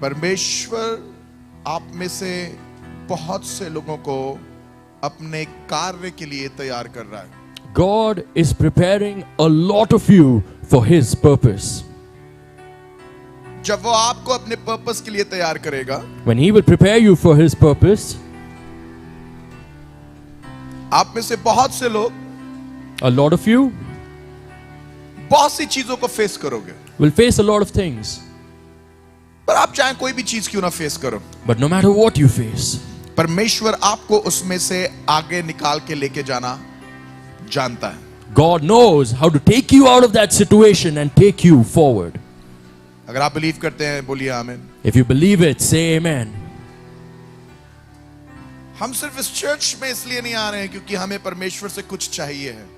परमेश्वर आप में से बहुत से लोगों को अपने कार्य के लिए तैयार कर रहा है. God is preparing a lot of you for His purpose. जब वो आपको अपने पर्पस के लिए तैयार करेगा, When He will prepare you for His purpose, आप में से बहुत से लोग a lot of you बहुत सी चीजों को फेस करोगे. will face a lot of things. पर आप चाहे कोई भी चीज क्यों ना फेस करो, But no matter what you face, परमेश्वर आपको उसमें से आगे निकाल के लेके जाना जानता है. God knows how to take you out of that situation and take you forward. अगर आप बिलीव करते हैं बोलिए आमीन. If you believe it, say amen. हम सिर्फ इस चर्च में इसलिए नहीं आ रहे हैं क्योंकि हमें परमेश्वर से कुछ चाहिए है,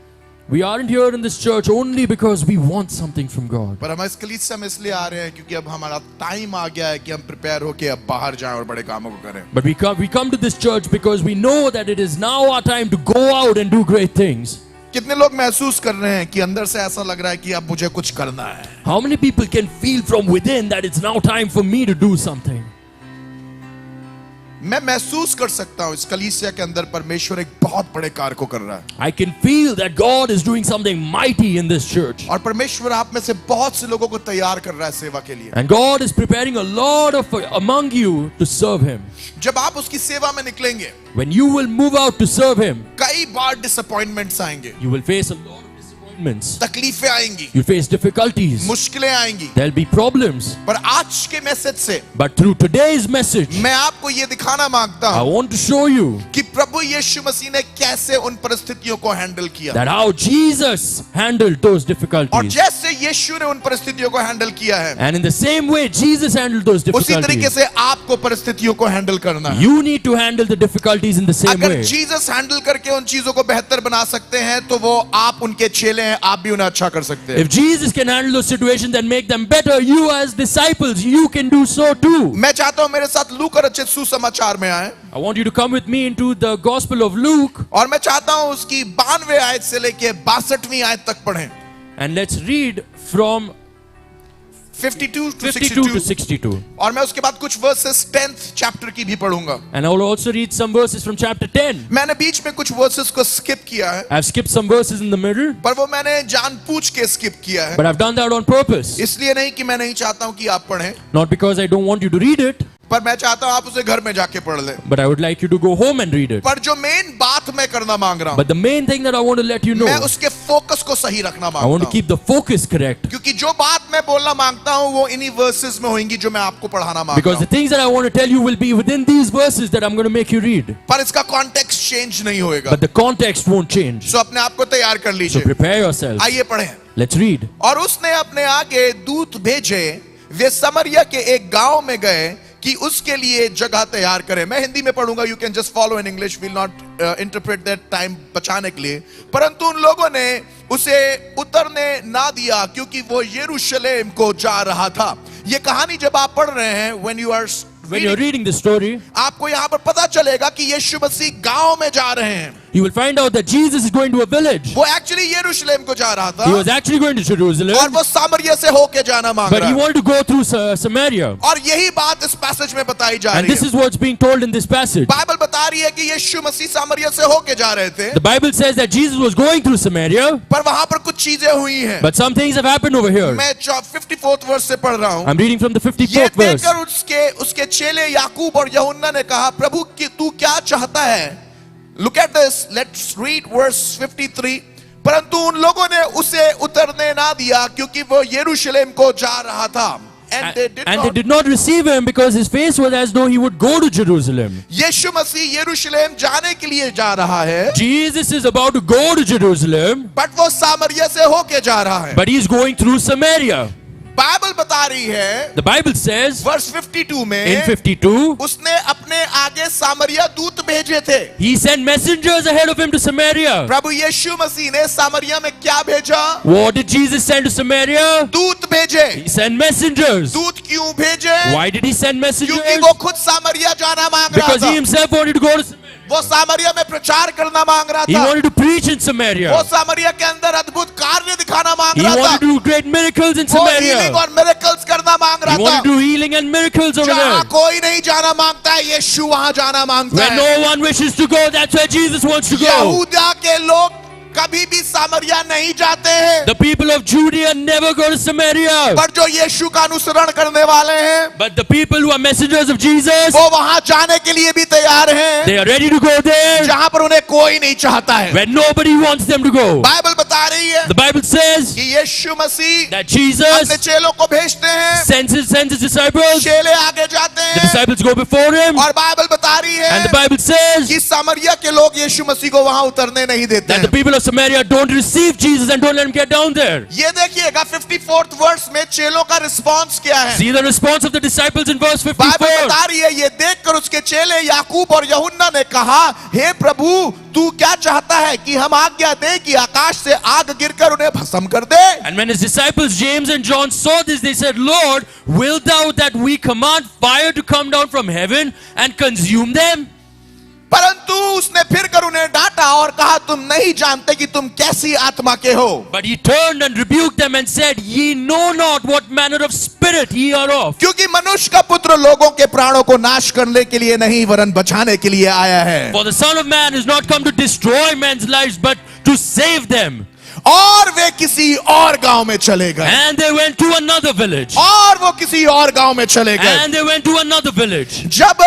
We aren't here in this church only because we want something from God. पर हम इस कलीसिया में इसलिए आ रहे हैं क्योंकि अब हमारा टाइम आ गया है कि हम प्रिपेयर होके अब बाहर जाएं और बड़े कामों को करें. But we come to this church because we know that it is now our time to go out and do great things. कितने लोग महसूस कर रहे हैं कि अंदर से ऐसा लग रहा है कि अब मुझे कुछ करना है? How many people can feel from within that it's now time for me to do something? मैं महसूस कर सकता हूं इस कलीसिया के अंदर परमेश्वर एक बहुत बड़े कार्य को कर रहा है. I can feel that God is doing something mighty in this church. और परमेश्वर आप में से बहुत से लोगों को तैयार कर रहा है सेवा के लिए. And God is preparing a lot of among you to serve Him. जब आप उसकी सेवा में निकलेंगे, When you will move out to serve Him, कई बार डिसअपॉइंटमेंट्स आएंगे, you will face a lot of disappointments. तकलीफें आएंगी, You face difficulties. मुश्किलें आएंगी. There'll be problems. पर आज के मैसेज से But through today's message, मैं आपको ये दिखाना मांगता I हूं want to show you कि प्रभु यीशु मसीह ने कैसे उन परिस्थितियों को हैंडल किया. that how Jesus handled those और difficulties. जैसे यीशु ने उन परिस्थितियों को हैंडल किया है, And in the same way Jesus handled those उसी तरीके difficulties, से आपको परिस्थितियों को हैंडल करना है. you need to handle the difficulties in the same अगर way. जीसस हैंडल करके उन चीजों को बेहतर बना सकते हैं तो वो आप उनके चेले हैं, आप भी उन्हें अच्छा कर सकते हैं. If Jesus can handle those situations and make them better, you as disciples, you can do so too. मैं चाहता हूं मेरे साथ लूका रचित सुसमाचार में आए, I want you to come with me into the Gospel of Luke और मैं चाहता हूं उसकी 92 आयत से लेके 62वीं आयत तक पढ़ें. and let's read from 52 to 52 to 62. 62. और मैं उसके बाद कुछ वर्सेस 10th चैप्टर की भी पढ़ूंगा. And I will also read some verses from chapter 10. मैंने बीच में कुछ वर्सेस को स्किप किया है, I've skipped some verses in the middle, पर वो मैंने जानबूझ के स्किप किया है. but I've done that on purpose. इसलिए नहीं कि मैं नहीं चाहता हूं कि आप पढ़ें, Not because I don't want you to read it, पर मैं चाहता हूं आप उसे घर में जाके पढ़ लें. but I would like you to go home and read it. पर जो मेन बात मैं करना मांग रहा हूं, But the main thing that I want to let you know, मैं उसके फोकस को सही रखना I want मांगता to हूं. keep the focus correct. क्योंकि जो बात मैं बोलना मांगता हूं वो इन्हीं वर्सेस में होंगी जो मैं आपको पढ़ाना मांगता Because the हूं. things that I want to tell you will be within these verses that I'm going to make you read. पर इसका कॉन्टेक्स्ट चेंज नहीं होएगा. But the context won't change. सो अपने आप को तैयार कर So लीजिए. prepare yourself. आइए पढ़ें. Let's read. और उसने अपने आगे दूत भेजे, वे समरिया के एक गांव में गए कि उसके लिए जगह तैयार करें. मैं हिंदी में पढ़ूंगा, you can just follow in English, will not interpret that time बचाने के लिए. परंतु उन लोगों ने उसे उतरने ना दिया क्योंकि वो यरूशलेम को जा रहा था. ये कहानी जब आप पढ़ रहे हैं, When you're reading the story, आपको यहाँ पर पता चलेगा कि यीशु मसीह गांव में जा रहे हैं. you will find out that Jesus is going to a village. वो एक्चुअली यरूशलेम को जा रहा था He was actually going to और Jerusalem, वो सामरिया से होके जाना मांग but रहा he है. wanted to go through Samaria. और यही बात इस पैसेज में बताई जा And रही this है. is what's being told in this passage. Bible बता रही है कि यीशु मसीह सामरिया से होके जा रहे थे, The Bible says that Jesus was going through Samaria, पर वहां पर कुछ चीजें हुई हैं. but some things have happened over here. मैं 54th वर्स से पढ़ रहा हूं. I'm reading from the ये 54th verse. देखकर उसके चेले याकूब और यूहन्ना ने कहा, प्रभु कि तू क्या चाहता है? Look at this, let's read verse 53. परंतु उन लोगों ने उसे उतरने ना दिया क्योंकि वो यरूशलेम को जा रहा था. And they did not receive him because his face was as though he would go to Jerusalem. यीशु मसीह यरूशलेम जाने के लिए जा रहा है, Jesus is about to go to Jerusalem, but वो सामरिया से होके जा रहा है. but he's going through Samaria. Bible बता रही है, The Bible says वर्स 52 में, in 52, उसने अपने आगे सामरिया दूत भेजे थे. he sent messengers ahead of him to Samaria. प्रभु यीशु मसीह ने सामरिया में क्या भेजा? What did Jesus send to Samaria? दूत भेजे. He sent messengers. दूत क्यों भेजे? Why did he send क्योंकि messengers? वो खुद सामरिया जाना मांग रहा Because he था. himself wanted to go to Samaria. वो सामरिया में प्रचार करना मांग रहा He था। wanted to preach in वो Samaria. सामरिया के अंदर अद्भुत कार्य दिखाना मांग He रहा था। wanted to do great miracles in वो हीलिंग Samaria. और मिरेकल्स करना मांग रहा He था। wanted to do healing and miracles over जहाँ there. कोई नहीं जाना मांगता है, यीशु वहां जाना मांगता Where है। no one wishes to go, that's where Jesus wants to go. यहूदा के लोग कभी भी सामरिया नहीं जाते हैं, The people of Judea never go to Samaria. पर जो यीशु का अनुसरण करने वाले हैं But the people who are messengers of Jesus, वो वहां जाने के लिए भी तैयार हैं, they are ready to go there जहां पर उन्हें कोई नहीं चाहता है। where nobody wants them to go. Bible बता रही है The Bible says कि यीशु मसीह that अपने Jesus चेलों को भेजते हैं, sends his disciples. चेले आगे जाते The हैं, disciples go before him. और बाइबल बता रही And the है Bible says कि सामरिया के लोग यीशु मसीह को वहां उतरने नहीं देते that the हैं। people of Samaria don't receive Jesus and don't let him get down there. ये देखिएगा 54th वर्ष में चेलों का रिस्पांस क्या है। See the response of the disciples in verse Bible 54. बता रही है, ये देखकर उसके चेले याकूब और यूहन्ना ने कहा, हे प्रभु तू क्या चाहता है कि हम आज्ञा दें कि आकाश से आग गिरकर उन्हें भस्म कर दे। And when his disciples James and John saw this, they said, Lord, wilt thou that we command fire to come down from heaven and consume them? परंतु उसने फिर कर उन्हें डांटा और कहा, तुम नहीं जानते कि तुम कैसी आत्मा के हो। But he turned and rebuked them and said, Ye know not what manner of spirit ye are of. क्योंकि मनुष्य का पुत्र लोगों के प्राणों को नाश करने के लिए नहीं वरन बचाने के लिए आया है। For the Son of Man is not come to destroy men's lives, but to save them. और वे किसी और गांव में चले गए, And they went to another village. और वो किसी और गांव में चले गए। And they went to another village. जब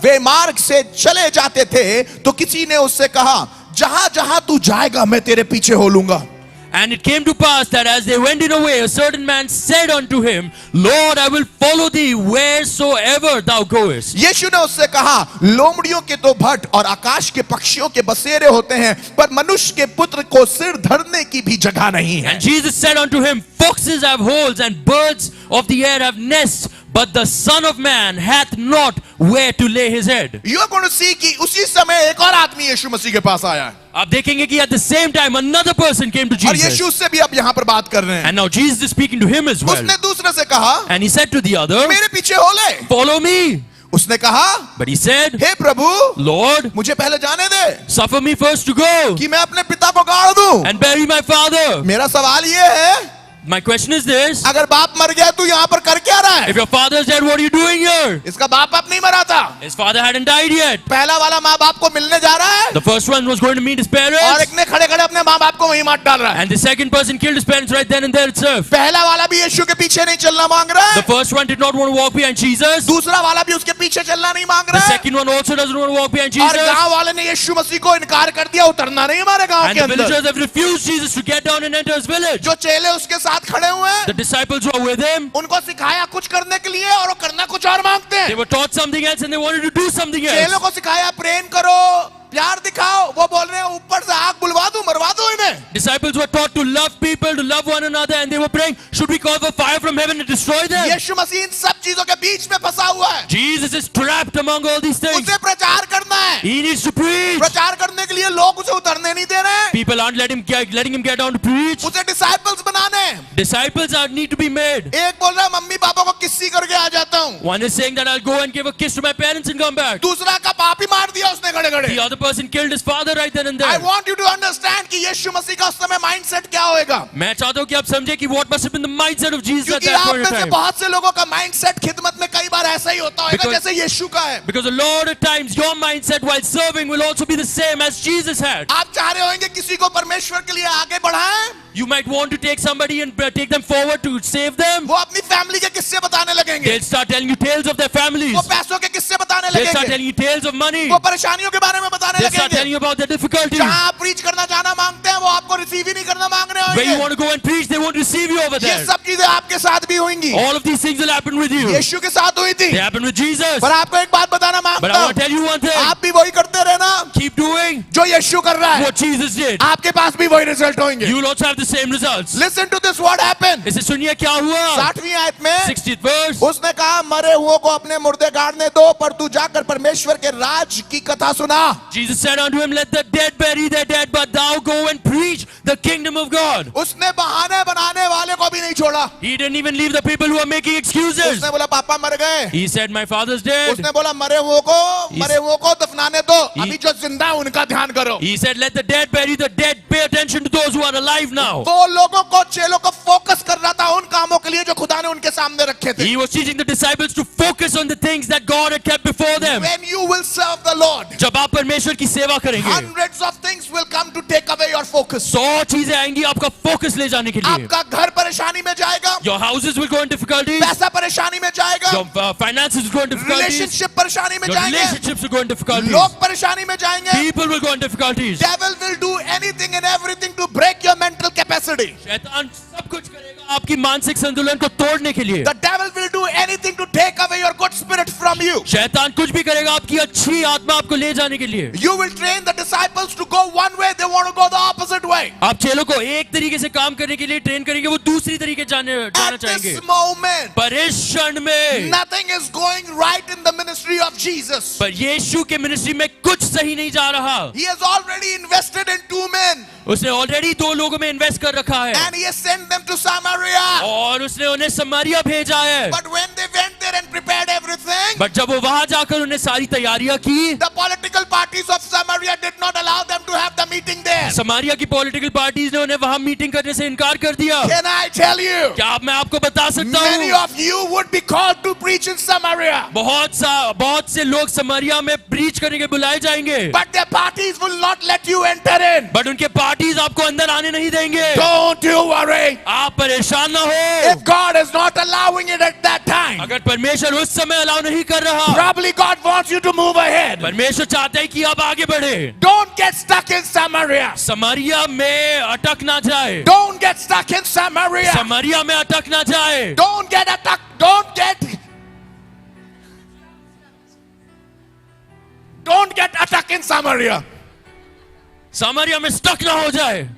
वे मार्ग से चले जाते थे तो किसी ने उससे कहा, जहां जहां तू जाएगा मैं तेरे पीछे हो लूंगा। And it came to pass that as they went in away, a certain man said unto him, Lord, I will follow thee wheresoever thou goest. यीशु ने उससे कहा, लोमड़ियों के तो भट्ट और आकाश के पक्षियों के बसेरे होते हैं, पर मनुष्य के पुत्र को सिर धरने की भी जगह नहीं है। And Jesus said unto him, Foxes have holes and birds of the air have nests, but the Son of Man hath not where to lay his head. You are going to see कि उसी समय एक और आदमी यीशु मसीह के पास आया है, आप देखेंगे कि at the same time another person came to और Jesus. यीशु उससे भी अब यहाँ पर बात कर रहे हैं। And now Jesus is speaking to him as well. उसने दूसरे से कहा, And he said to the other, मेरे पीछे हो ले। Follow me. उसने कहा, But he said, hey Prabhu Lord, मुझे पहले जाने दे suffer me first to go कि मैं अपने पिता को गाड़ दूं। and bury my father. मेरा सवाल ये है, My question is this. अगर बाप मर गया तू यहाँ पर कर क्या रहा है? If your father is dead, what are you doing here? इसका बाप अब नहीं मरा था, His father hadn't died yet. पहला वाला माँ बाप को मिलने जा रहा है, The first one was going to meet his और parents. एक ने खड़े खड़े अपने माँ बाप को वहीं मार डाल रहा है। And the second person killed his parents right then and there itself. पहला वाला भी यीशु के पीछे नहीं चलना मांग रहा The है, first one did not want to walk behind Jesus. दूसरा वाला भी उसके पीछे चलना नहीं मांग The रहा है, second one also doesn't want to walk behind और Jesus. गांव वाले ने यीशु मसीह को इनकार कर दिया, उतरना नहीं हमारे गांव And के the अंदर। villagers have refused Jesus to get down and enter his village. जो चेले उसके साथ खड़े हुए हैं, The disciples who are with him, उनको सिखाया कुछ करने के लिए और वो करना कुछ और मांगते they हैं। were taught something else and they wanted to do something चेलों else. को सिखाया प्रेम करो, प्यार दिखाओ, वो बोल रहे हैं ऊपर से आग बुलवा दूं, मरवा दूं इन्हें। Disciples were taught to love people, to love one another, and they were praying, should we call for fire from heaven and destroy them? यीशु मसीह इन सब चीजों के बीच में फंसा हुआ है, Jesus is trapped among all these things. उसे प्रचार करना है। He needs to preach. प्रचार करने के लिए लोग उसे उतरने नहीं दे रहे हैं, People aren't letting him get down to preach. उसे डिसाइपल्स बनाने हैं। Disciples need to be made. एक बोल रहा है मम्मी पापा को किस्सी करके आ जाता हूँ, One is saying that I'll go and give a kiss to my parents and come back. दूसरा का पाप ही मार दिया उसने खड़े खड़े। The other person killed his father right then and I there. want you to understand कि यीशु मसीह का उस समय माइंडसेट क्या होएगा, मैं चाहता हूँ कि आप समझे कि what must have been the mindset of Jesus at क्योंकि that आप point में in से time. बहुत से लोगों का माइंडसेट खिदमत में कई बार ऐसा ही होता होगा Because- जैसे यीशु का है। Because a lot of times your mindset while serving will also be the same as Jesus had. आप चाह रहे होंगे किसी को परमेश्वर के लिए आगे बढ़ाएं, You might want to take somebody and take them forward to save them. वो अपनी फैमिली के किस्से बताने लगेंगे, They'll start telling you tales of their families. वो पैसों के किस्से बताने They'll start लगेंगे, telling you tales of money. वो परेशानियों के बारे में बताने They'll start telling लगेंगे। you about their difficulties. जहां आप प्रीच करना जाना मांगते हैं वो आपको रिसीव ही नहीं करना मांग रहे Where you होंगे। want to go and preach, they won't receive you over ये there. सब चीजें आपके साथ भी होंगी, All of these things will happen with you. यीशु के साथ हुई थी। They happen with Jesus. पर आपको एक बात बताना But मांगता I want to हूँ, tell you one thing. आप भी वही करते रहना, Keep doing जो यीशु कर रहा है what Jesus did, आपके पास भी वही रिजल्ट होंगे. you will also have the same results. Listen to this, what happened. इसे सुनिए क्या हुआ. 60वीं आयत में 60th verse. उसने कहा मरे हुओं को अपने मुर्दे गाड़ने दो, पर तू जाकर परमेश्वर के राज की कथा सुना. Jesus said unto him, let the dead bury their dead, but thou go and preach the kingdom of God. उसने बहाने बनाने वाले को भी नहीं छोड़ा. He didn't even leave the people who are making excuses. उसने बोला पापा मर गए. He said, my father's dead. उसने बोला मरे हुओं को दफनाने दो, अभी जो जिंदा है उनका ध्यान करो. He said, let the dead bury the dead. Pay attention to those who are alive now. वो लोगों को, चेलों को फोकस कर रहा था उन कामों के लिए जो खुदा ने उनके सामने रखे थे. He was teaching the disciples to focus on the things that God had kept before them. When you will serve the Lord, जब आप परमेश्वर की सेवा करेंगे, hundreds of things will come to take away your focus. 100 चीजें आएंगी आपका focus ले जाने के लिए. आपका घर परेशानी में जाएगा. Your houses will go in difficulties. पैसा परेशानी में जाएगा. Your finances will go in difficulties. Relationship परेशानी में Your जाएंगे. relationships will go in difficulties. लोग परेशानी में जाएंगे. People will go in difficulties. Devil will do anything and everything to break your mental capacity. शैतान सब कुछ करेगा आपकी मानसिक संतुलन को तोड़ने के लिए. The devil will do anything to take away your good spirit from you. शैतान कुछ भी करेगा आपकी अच्छी आत्मा आपको ले जाने के लिए. You will train the disciples to go one way, they want to go the opposite way. आप चेलों को एक तरीके से काम करने के लिए ट्रेन करेंगे, वो दूसरी तरीके जाना At चाहेंगे. this moment, पर इस क्षण में, nothing is going right in the ministry of Jesus. पर यीशु के मिनिस्ट्री में कुछ सही नहीं जा रहा. He has already invested in 2 men उसने ऑलरेडी 2 लोगों में इन्वेस्ट कर रखा है, and he has sent them to Samaria. और उसने उन्हें समारिया भेजा है. But when they went there and prepared everything, but जब वो वहां जाकर उन्हें सारी तैयारियां की, the political parties of Samaria did not allow them to have the meeting there. Samaria की पॉलिटिकल पार्टीज ने उन्हें वहां मीटिंग करने से इनकार कर दिया. Can I tell you? क्या अब मैं आपको बता सकता Many हूँ, of you would be called to preach in Samaria, बहुत से लोग समारिया में प्रीच करने के बुलाए जाएंगे, but their parties will not let you enter in. But उनके पार्टीज आपको अंदर आने नहीं देंगे. Don't you worry. आप परेशान ना हो. If God is not allowing it at that time, अगर परमेश्वर उस समय अलाउ नहीं कर रहा, probably God wants you to move ahead. परमेश्वर चाहता है कि आप आगे बढ़े. Don't get stuck in Samaria. Samaria में अटक ना जाए. Don't get stuck in Samaria. Samaria में अटक ना जाए. Don't get stuck in Samaria. Samaria में स्टक ना हो जाए.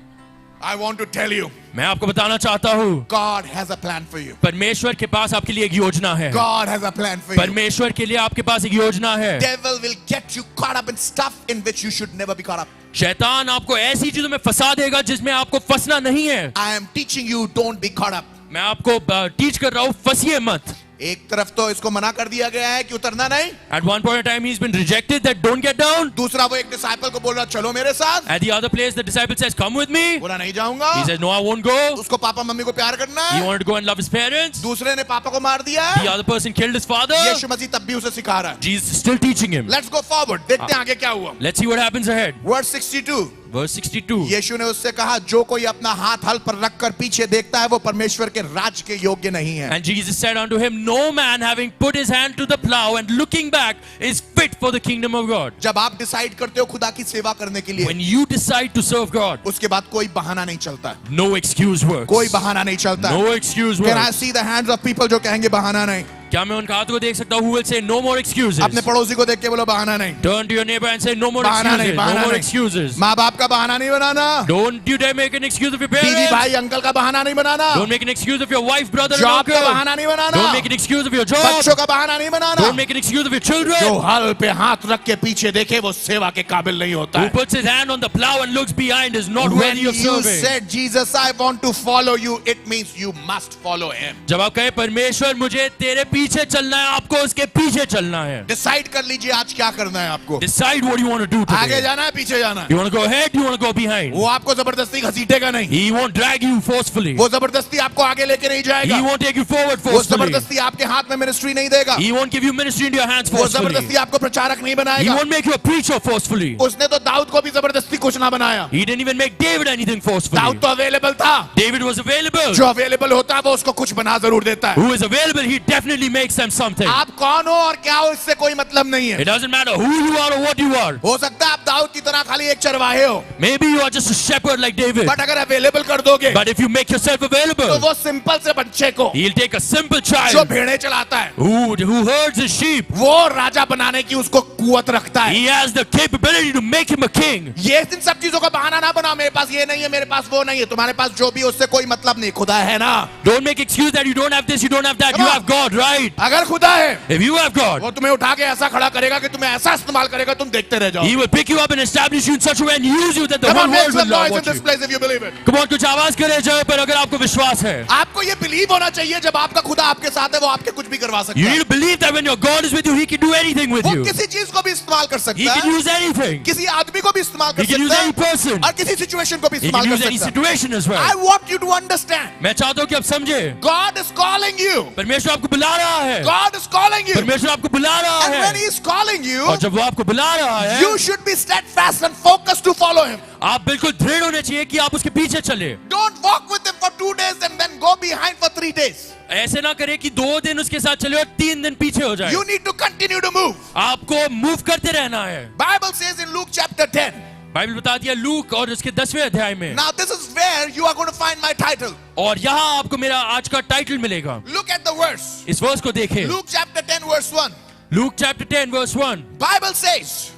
I want to tell you, मैं आपको बताना चाहता हूँ, God has a plan for you. परमेश्वर के पास आपके लिए एक योजना है. God has a plan for you. परमेश्वर के लिए आपके पास एक योजना है. Devil will get you caught up in stuff in which you should never be caught up. शैतान आपको ऐसी चीजों में फंसा देगा जिसमें आपको फंसना नहीं है. I am teaching you, don't be caught up. मैं आपको टीच कर रहा हूँ, फंसिए मत. एक तरफ तो इसको मना कर दिया गया है कि उतरना नहीं. At one point in time he's been rejected that don't get down. दूसरा वो एक डिसाइपल को बोल रहा चलो मेरे साथ. At the other place the disciple says come with me. बोला नहीं जाऊंगा. He says no, I won't go. उसको पापा मम्मी को प्यार करना He है. wanted to go and love his parents. दूसरे ने पापा को मार दिया. The other person killed his father. यीशु मसीह तब भी उसे सिखा रहा है. Jesus is still teaching him. Let's go forward. देखते हैं आगे क्या हुआ. Let's see what happens ahead. Verse 62. Verse 62. यीशु ने उससे कहा जो कोई अपना हाथ हल पर रखकर पीछे देखता है वो परमेश्वर के राज के योग्य नहीं है. And Jesus said unto him, no man having put his hand to the plow and looking back is fit for the kingdom of God. जब आप डिसाइड करते हो खुदा की सेवा करने के लिए, When you decide to serve God, उसके बाद कोई बहाना नहीं चलता. no excuse works. कोई बहाना नहीं चलता. No excuse Can I works. see the hands of people जो कहेंगे बहाना नहीं? क्या मैं उन हाथों को देख सकता हूँ who will say no more excuses? अपने पड़ोसी को देख के बोलो बहाना नहीं. Turn to your neighbor and say no more बहाना नहीं, excuses. No बहाना more नहीं. excuses. माँ बाप का बहाना नहीं बनाना. Don't you dare make an excuse of your दीदी parents. भाई अंकल का बहाना नहीं बनाना. Don't make an excuse of your wife, brother, and job का uncle. बहाना नहीं बनाना. Don't make an excuse of your job. बच्चों का बहाना नहीं बनाना. Don't make an excuse of your children. जो हल पे हाथ रख के पीछे देखे वो सेवा के काबिल नहीं होता Who है. puts his hand on the plow and looks behind is not When worthy of you serving. said Jesus I want to follow you, it means you must follow him. जब आप कहे परमेश्वर मुझे तेरे पीछे चलना है, आपको उसके पीछे चलना है. डिसाइड कर लीजिए आज क्या करना है आपको. Decide what you want to do आगे today. जाना है पीछे जाना है. You want to go ahead, you want to go behind. वो आपको जबरदस्ती घसीटेगा नहीं. He won't drag you forcefully. वो जबरदस्ती आपको आगे लेके नहीं He जाएगा. won't take you forward वो forcefully. जबरदस्ती आपके हाथ में मिनिस्ट्री नहीं देगा. He won't give you ministry into your hands वो forcefully. जबरदस्ती आपको प्रचारक नहीं He बनाएगा. won't make you a preacher forcefully. उसने तो दाऊद को भी जबरदस्ती कुछ ना बनाया. He didn't even make David anything forcefully. Dawood तो अवेलेबल था. David was available. जो अवेलेबल होता है वो उसको कुछ बना जरूर देता है. Who is available, he definitely makes them something. आप कौन हो और क्या हो इससे कोई मतलब नहीं है. It doesn't matter who you are or what you are. हो सकता है आप दाऊद की तरह खाली एक चरवाहे हो, Maybe you are just a shepherd like David. But अगर अवेलेबल कर दोगे But if you make yourself तो available, वो सिंपल से बच्चे को he'll take a simple जो child भेड़े चलाता है, who herds his sheep. वो राजा बनाने की उसको कुवत रखता है। He has the capability to make him a king. ये इन सब चीजों का बहाना ना बनाओ, मेरे पास ये नहीं है, मेरे पास वो नहीं है। तुम्हारे पास जो भी है उससे कोई मतलब नहीं, खुदा है ना। Don't make excuse that you don't have this, you don't have that. Come You on. have God, right? अगर खुदा है If you have God, वो तुम्हें उठा के ऐसा खड़ा करेगा कि तुम्हें ऐसा इस्तेमाल करेगा, तुम देखते रह जाओ। He will pick you up and establish you in such a way and use you that the Come whole on, make world will some noise in watch this you. place if you believe it. Come on, कुछ आवाज करे जगह पर अगर आपको विश्वास है. आपको ये बिलीव होना चाहिए, जब आपका खुदा आपके साथ है वो आपके कुछ भी करवा सकता You है। need to believe that when your God is with you, He can do anything with वो you. किसी चीज को भी इस्तेमाल कर He सकता can है, use anything. किसी आदमी को भी इस्तेमाल कर He can use सकता any है person. और किसी सिचुएशन को भी He इस्तेमाल can कर use any सकता है। situation as I well. want you to understand. मैं चाहता हूँ कि आप समझे. God is calling you. परमेश्वर आपको बुला रहा है. God is calling you. परमेश्वर आपको बुला रहा And when है. He is calling you, और जब वो आपको बुला रहा है, you should be steadfast and focused to follow Him. आप बिल्कुल दृढ़ होने चाहिए कि आप उसके पीछे चले. Don't walk with Him for 2 days and then go behind for 3 days. ऐसे ना करें कि 2 दिन उसके साथ चले और 3 दिन पीछे हो जाए. You need to continue to move. आपको मूव करते रहना है. Bible says in Luke chapter 10. Bible बता दिया लूक और उसके 10वें अध्याय में. Now this is where you are going to find my title. और यहाँ आपको मेरा आज का टाइटल मिलेगा. Look at the verse. इस वर्स को देखें. Luke chapter 10 verse 1. Luke chapter 10 verse 1. Bible says,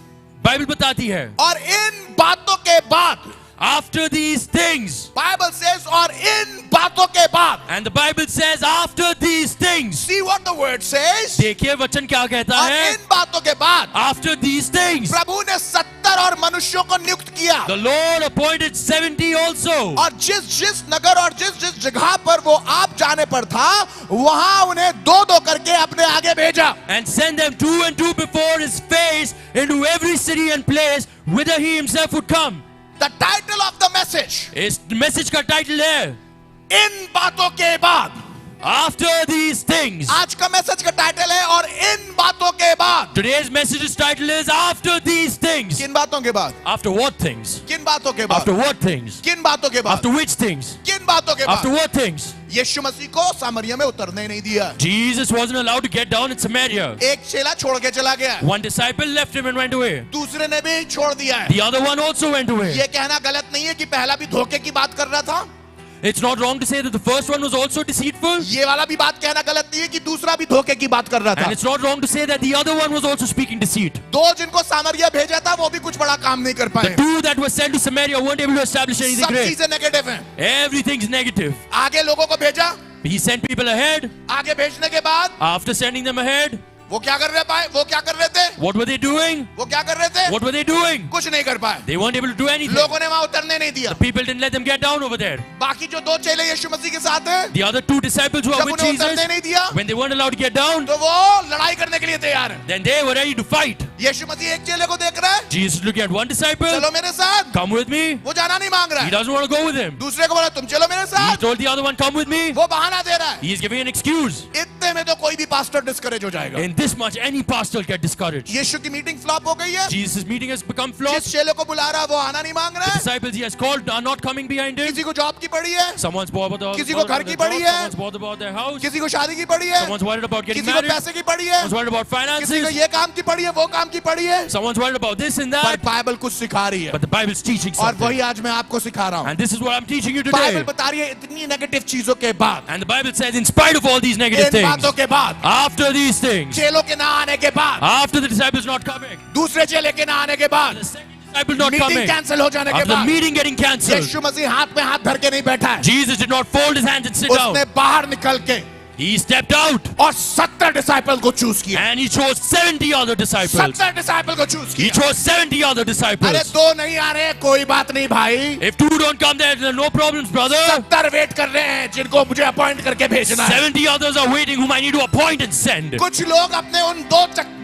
Bible बताती है, और इन बातों के बाद, after these things, Bible says, और इन बातों के बाद, and the Bible says after these things. see what the word says, देखिए वचन क्या कहता और है. इन बातों के बाद After these things, प्रभु ने 70 और मनुष्यों को नियुक्त किया, the Lord appointed 70 also. और जिस जिस नगर और जिस जिस जगह पर वो आप जाने पर था, वहां उन्हें 2-2 करके अपने आगे भेजा। And send them 2 and 2 before his face into every city and place whither he himself would come. The title of the message, इस मैसेज का टाइटल है इन बातों के बाद। After these things. आज का मैसेज का टाइटल है और इन बातों के बाद। Today's message's title is After these things. किन बातों के बाद? After what things? किन बातों के बाद? After what things? किन बातों के बाद? After which things? किन बातों के After बाद? what things? यीशु मसीह को सामरिया में उतरने नहीं दिया। Jesus wasn't allowed to get down in Samaria. एक चेला छोड़ के चला गया, One disciple left him and went away. दूसरे ने भी छोड़ दिया है। The other one also went away. ये कहना गलत नहीं है कि पहला भी धोखे की बात कर रहा था, It's not wrong to say that the first one was also deceitful. ये वाला भी बात कहना गलत नहीं है कि दूसरा भी धोखे की बात कर रहा था। And it's not wrong to say that the other one was also speaking deceit. दो जिनको सामरिया भेजा था वो भी कुछ बड़ा काम नहीं कर The पाए। two that were sent to Samaria weren't able to establish anything सब great. चीजें नेगेटिव हैं। Everything's negative. आगे लोगों को भेजा, He sent people ahead. आगे भेजने के बाद After sending them ahead, वो क्या कर रहे पाए? वो क्या कर रहे थे? what were they doing? वो क्या कर रहे थे? What were they doing? कुछ नहीं कर पाए। They weren't able to do anything. लोगों ने वहां उतरने नहीं दिया। The people didn't let them get down over there. बाकी जो 2 चेले यीशु मसीह के साथ हैं, The other 2 disciples who are जब with उन्हें Jesus, उतरने नहीं दिया, when they weren't allowed to get down, तो वो लड़ाई करने के लिए तैयार है। then they were ready to fight. यीशु मसीह एक चेले को देख रहा है, Jesus looking at one disciple, चलो मेरे साथ। come with me. वो जाना नहीं मांग रहा He है। doesn't want to go with him. दूसरे को बोला तुम चलो मेरे He साथ। told the other one, come with me. वो बहाना दे रहा है। He is giving an excuse. इतने में तो कोई भी पास्टर डिस्करेज हो जाएगा। In this much, any pastor will get discouraged. यीशु की मीटिंग फ्लॉप हो गई है। Jesus' meeting has become flop. जिस चेले को बुला रहा है वो आना नहीं मांग रहा The है। disciples he has called are not coming behind him. किसी को जॉब की पड़ी है, Someone's bothered about किसी को घर की their पड़ी job, है। someone's bothered about their house, किसी को शादी की पड़ी है, someone's worried about getting किसी को married, पैसे की पड़ी है, someone's worried about किसी को finances, ये काम की पड़ी है, वो काम की पड़ी है। someone's worried about this and पर that. बाइबल कुछ सिखा रही है But the Bible's teaching और something. वही आज मैं आपको सिखा रहा हूँ। And this is what I'm teaching you Bible today. बता रही है इतनी नेगेटिव चीजों के बाद, And the Bible says, in spite of all these negative in things, बातों के बाद, after these things, चेलों के ना आने के बाद, after the disciples not coming, दूसरे चेले के ना आने के बाद, the second disciple not meeting coming, cancel हो जाने के after the बाद, meeting getting cancelled, यीशु मसीह हाथ में हाथ धर के नहीं बैठा है। Jesus did not fold his hands and sit down. उसने बाहर निकल के He stepped out और 70 डिसाइपल को चूज किया। and he chose 70 other disciples. 70 disciple को चूज He किया। chose 70 other अरे disciples. 2 नहीं आ रहे, कोई बात नहीं भाई। If 2 don't come there, then no problems, brother. 70 wait कर रहे हैं जिनको मुझे अपॉइंट करके भेजना है। 70 others are waiting whom I need to appoint and send. कुछ लोग अपने उन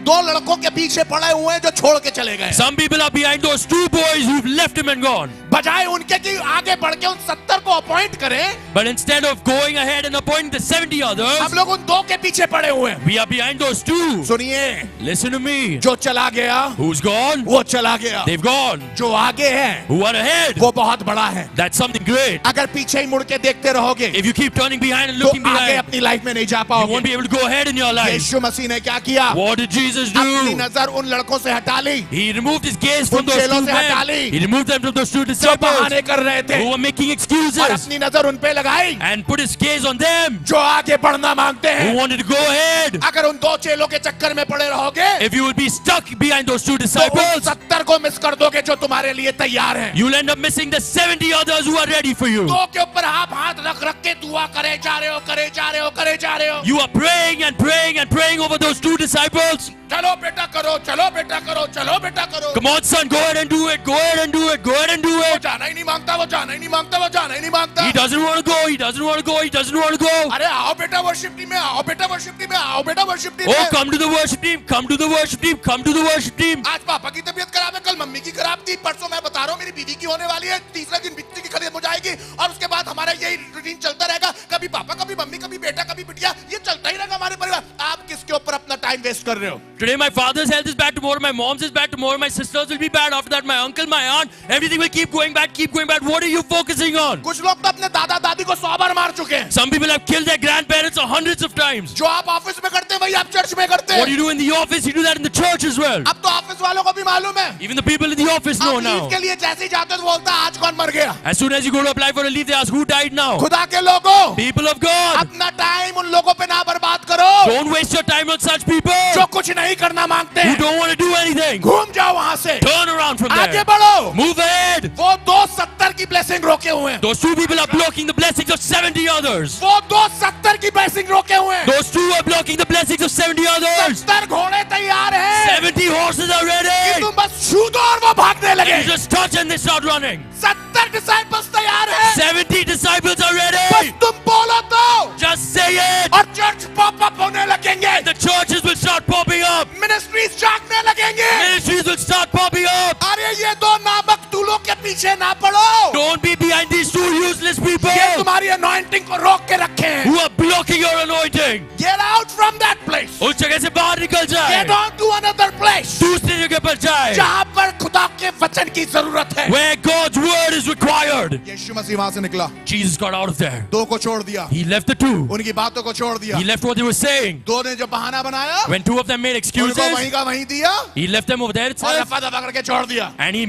2 लड़कों के पीछे पड़े हुए हैं जो छोड़ के चले गए। Some people are behind those 2 boys who've left him and gone. बजाय उनके कि आगे बढ़ के उन 70 को अपॉइंट करें, But instead of going ahead and appointing the 70 others, हम लोग उन 2 के पीछे पड़े हुए हैं। we are behind those 2. सुनिए, Listen to me. जो चला गया Who's gone? वो चला गया, They've gone. जो आगे है Who are ahead? वो बहुत बड़ा है। That's something great. अगर पीछे ही मुड़ के देखते रहोगे If you keep turning behind and तो looking आगे behind, अपनी लाइफ में नहीं जा you won't पाओगे। be able to go ahead in your life. यीशु मसीह ने क्या किया? What did Jesus अपनी do? नजर उन लड़कों से हटा ली He removed his gaze from उन those चेलों 2 से हटा men. Lee He removed them from those 2 जो disciples बहाने कर रहे थे who were making और excuses अपनी नजर उन पे लगाई and put his gaze on them जो आगे बढ़ना मांगते who हैं। wanted to go ahead. अगर उन 2 चेलों के चक्कर में पड़े रहोगे If you will be stuck behind those 2 तो उन disciples, 70 को मिस कर दोगे जो तुम्हारे लिए तैयार हैं। you'll end up missing the 70 others who are ready for you. 2 के ऊपर आप हाथ रख रख के दुआ करे जा रहे हो, करे जा रहे हो, करे जा रहे हो। You are praying and praying and praying over those 2 disciples. चलो बेटा करो, चलो बेटा करो, चलो बेटा करो। Come on, son, go ahead and do it. Go ahead and do it. Go ahead and do वो it. जाना ही नहीं मांगता, वो जाना ही नहीं मांगता, वो जाना ही नहीं मांगता। He doesn't want to go. He doesn't want to go. He doesn't want to go. अरे आओ बेटा वर्शिप टीम में, आओ बेटा वर्शिप टीम में, आओ बेटा वर्शिप टीम Oh, में। come to the worship team. Come to the worship team. Come to the worship team. आज पापा की तबीयत खराब है, कल मम्मी की खराब थी, परसों मैं बता रहा हूँ मेरी बीवी की होने वाली है, तीसरा दिन बिट्टी की खत्म हो जाएगी और उसके बाद हमारा यही रूटीन चलता रहेगा। कभी पापा, कभी मम्मी, कभी बेटा, कभी बिटिया, ये चलता ही रहेगा हमारे परिवार। आप किसके ऊपर अपना टाइम वेस्ट कर रहे हो? Today my father's health is bad. Tomorrow my mom's is bad. Tomorrow my sisters will be bad. After that my uncle, my aunt, everything will keep going bad, keep going bad. What are you focusing on? कुछ लोग तो अपने दादा दादी को 100 बार मार चुके हैं। Some people have killed their grandparents hundreds of times. जो आप ऑफिस में करते हैं वही आप चर्च में करते What do हैं। you do in the office? You do that in the church as well. अब तो ऑफिस वालों को भी मालूम है। Even the people in the office know आप लीव now. के लिए जैसे ही जाते हो तो बोलता है आज कौन मर गया? As soon as you go to apply for a leave, they ask who died now. खुदा के लोगों, People of God, अपना टाइम उन लोगों पे ना बर्बाद करो don't waste your time on such people जो कुछ नहीं करना मांगते who हैं। don't want to do anything. घूम जाओ वहां से, Turn around from आगे there. बढ़ो। Move ahead. वो 270 की ब्लेसिंग रोके हुए हैं। Those 2 people are blocking the blessings of 70 others. वो 270 की ब्लेसिंग रोके हुए हैं। Those 2 are blocking the blessings of 70 others. 70 घोड़े तैयार हैं 70 horses are कि ready. तुम बस छू दो और वो भागने लगे। You just touch and they start running. 70 disciples तैयार हैं, 70 disciples are बस ready. तुम बोलो तो Just say it. और चर्च पॉप अप होने लगेंगे, The churches will start popping up. Ministries जागने लगेंगे। Ministries will start popping up. अरे ये 2 नामक तूलों के पीछे ना पड़ो, Don't be behind these 2 useless people ये तुम्हारी अनॉइंटिंग को रोक के रखे हैं। who are blocking your anointing. Get out from that place, उस जगह से बाहर निकल जाए. get on to another place दूसरी जगह पर जाए जहां पर खुदा के वचन की जरूरत है। where God's word is required. यीशु मसीह वहां से निकला, Jesus got out of there. 2 को छोड़ दिया, He left the 2. उनकी बातों को छोड़ दिया। He left what they were saying. 2 ने जो बहाना बनाया When 2 of them made उनको excuses, वहीं का वहीं दिया he left them over there और itself, दफा दफा करके छोड़ दिया। and he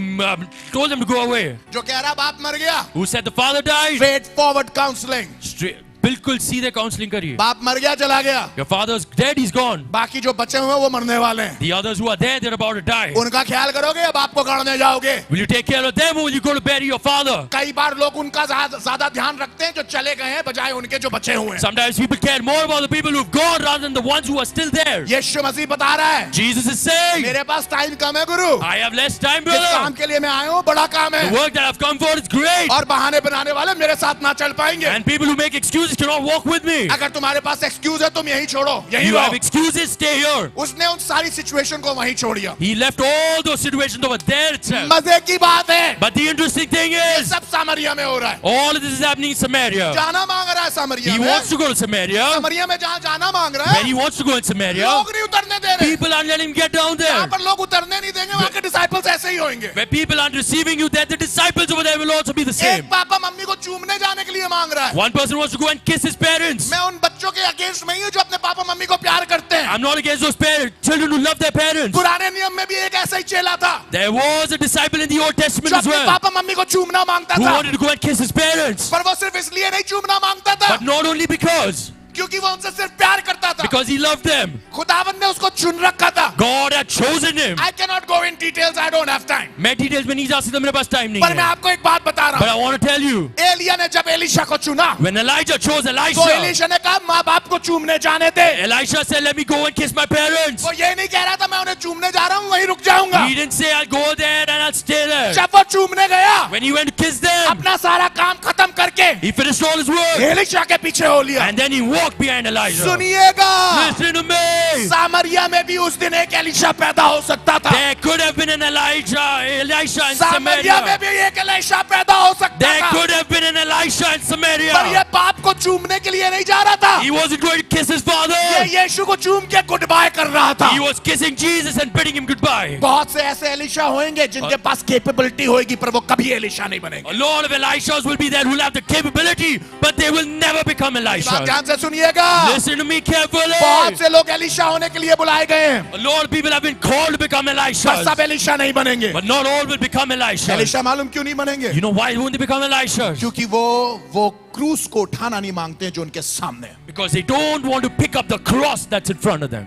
told them to go away. जो कह रहा बाप मर गया, Who said the father died? Straight forward counselling, Straight, बिल्कुल सीधे काउंसलिंग करिए. बाप मर गया चला गया, Your father's dead, he's gone. बाकी जो बचे हुए हैं वो मरने वाले हैं। The others who are there, they're about to die. उनका ख्याल करोगे या बाप को गाड़ने जाओगे? Will you take care of them or will you go to bury your father? कई बार लोग उनका ज्यादा ध्यान रखते हैं जो चले गए हैं बजाय उनके जो बचे हुए हैं। Sometimes people care more about the people who've gone rather than the ones who are still there. यीशु मसीह बता रहा है Jesus is saying, मेरे पास टाइम कम है गुरु, I have less time, जिस काम brother. के लिए मैं आया हूँ बड़ा काम The है work that I've come for is great. और बहाने बनाने वाले मेरे साथ ना चल पाएंगे। And people who make excuses cannot walk with me. अगर तुम्हारे पास एक्सक्यूज है तुम यहीं छोड़ो, यहीं You have रहो। excuses, stay here. उसने उन सारी सिचुएशन को वहीं छोड़ दिया। He left all those situations over there itself. मजे की बात है But the interesting thing ये is, सब सामरिया में हो रहा है। all of this is happening in Samaria. जाना मांग रहा है सामरिया He में, wants to go to Samaria. सामरिया में जहाँ जाना मांग रहा When है he wants to go in Samaria, लोग नहीं उतरने दे रहे। people aren't letting him get down यहाँ there. पर लोग उतरने नहीं देंगे, वहाँ के डिसाइपल्स ऐसे ही होंगे। Where people aren't receiving you, then the disciples over there will also be the same. एक पापा मम्मी को चूमने जाने के लिए मांग रहा है। One person wants to go and kiss his parents. मैं उन बच्चों के अगेंस्ट में ही हूँ जो अपने पापा मम्मी को प्यार करते हैं। I'm not against those children who love their parents. पुराने नियम में भी एक ऐसा ही चेला था There was a disciple in the Old Testament जो as अपने well पापा मम्मी को चूमना मांगता who था, wanted to go and kiss his parents. पर वो सिर्फ इसलिए नहीं चूमना मांगता था But not only because क्योंकि वो उनसे सिर्फ प्यार करता था। because he loved them. खुदावन ने उसको चुन रखा था। God had chosen him. I cannot go in details, I don't have time. मैं डिटेल्स में नहीं जा सकता, मेरे पास टाइम नहीं पर मैं है. आपको एक बात बता रहा But हूँ, I want to tell you, Elia ने जब एलिशा को चुना when Elijah chose तो Elisha, एलिशा ने कहा माँ बाप को चूमने जाने दे। Elisha said, let me go and kiss my parents. वो ये नहीं कह रहा था मैं उन्हें चूमने जा रहा हूँ वहीं रुक जाऊंगा। He didn't say, I'll go there and I'll stay there. जब वो चूमने गया When he went to kiss them, अपना सारा काम खत्म करके he finished all his work. Elisha के पीछे हो लिया। And then he walked behind Elijah. सुनिएगा, Listen to me. सामरिया में भी उस दिन एक एलीशा पैदा हो सकता था। There could have been an Elisha in सामरिया में Samaria. भी एक एलीशा पैदा हो सकता There था, could have been an Elisha in पर Samaria. ये बाप को चूमने के लिए नहीं जा रहा था। He wasn't going to kiss his father. ये यीशु को चूम के गुड बाय कर रहा था। He was kissing Jesus and bidding him goodbye. बहुत से ऐसे एलीशा होंगे जिनके पास कैपेबिलिटी होगी, पर वो कभी एलीशा नहीं बनेंगे। A lot of Elishas will be there who will have the capability, but they will never become बात Elishas. ध्यान से सुनिएगा। Listen to me carefully. बहुत से लोग एलीशा होने के लिए बुलाए गए हैं, A lot of people have been called to become पर Elishas, सब एलीशा नहीं बनेंगे। but not all will become Elishas. Elisha मालूम क्यों नहीं बनेंगे? You know why won't they become Elishas? क्योंकि वो क्रूस को उठाना नहीं मांगते जो उनके सामने है। Because they don't want to pick up the cross that's in front of them.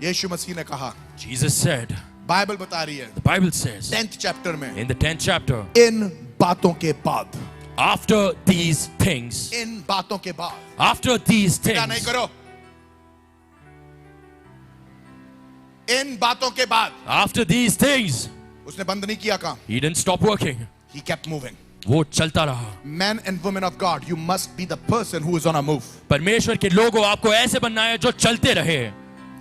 यीशु मसीह ने कहा, Jesus said, बाइबल बता रही है the Bible says 10th chapter में, in the 10th chapter, इन बातों के बाद, after these things, इन बातों के बाद, after these क्या नहीं things, करो, इन बातों के बाद, after these things, उसने बंद नहीं किया काम, he didn't stop working. he kept moving. वो चलता रहा. Men and women of God, you must be the person who is on a move. परमेश्वर के लोगों आपको ऐसे बनना है जो चलते रहे.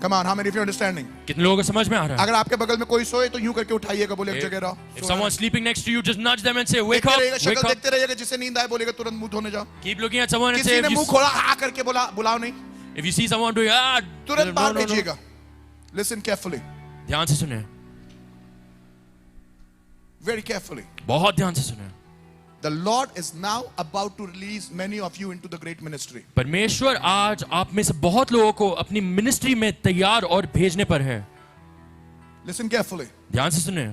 Come on, how many of you are understanding? कितने लोगों को समझ में आ रहा है? अगर आपके बगल में कोई सोए तो यूं करके उठाइएगा, बोले एक जगह रहो। If someone's sleeping next to you, just nudge them and say, wake देखते up, रहिएगा, wake शक्ल up. देखते रहिएगा, जिसे नींद आए बोलेगा तुरंत मुंह धोने जाओ। Keep looking at someone and say, किसी ने मुंह खोला हाँ करके बोला, बुलाओ नहीं, if you see someone doing, तुरंत no, बाहर no, no. भेजिएगा। Listen carefully, ध्यान से सुने, very carefully. बहुत ध्यान से सुने. The Lord is now about to release many of you into the great ministry. परमेश्वर आज आप में से बहुत लोगों को अपनी मिनिस्ट्री में तैयार और भेजने पर है. Listen carefully. ध्यान से सुने.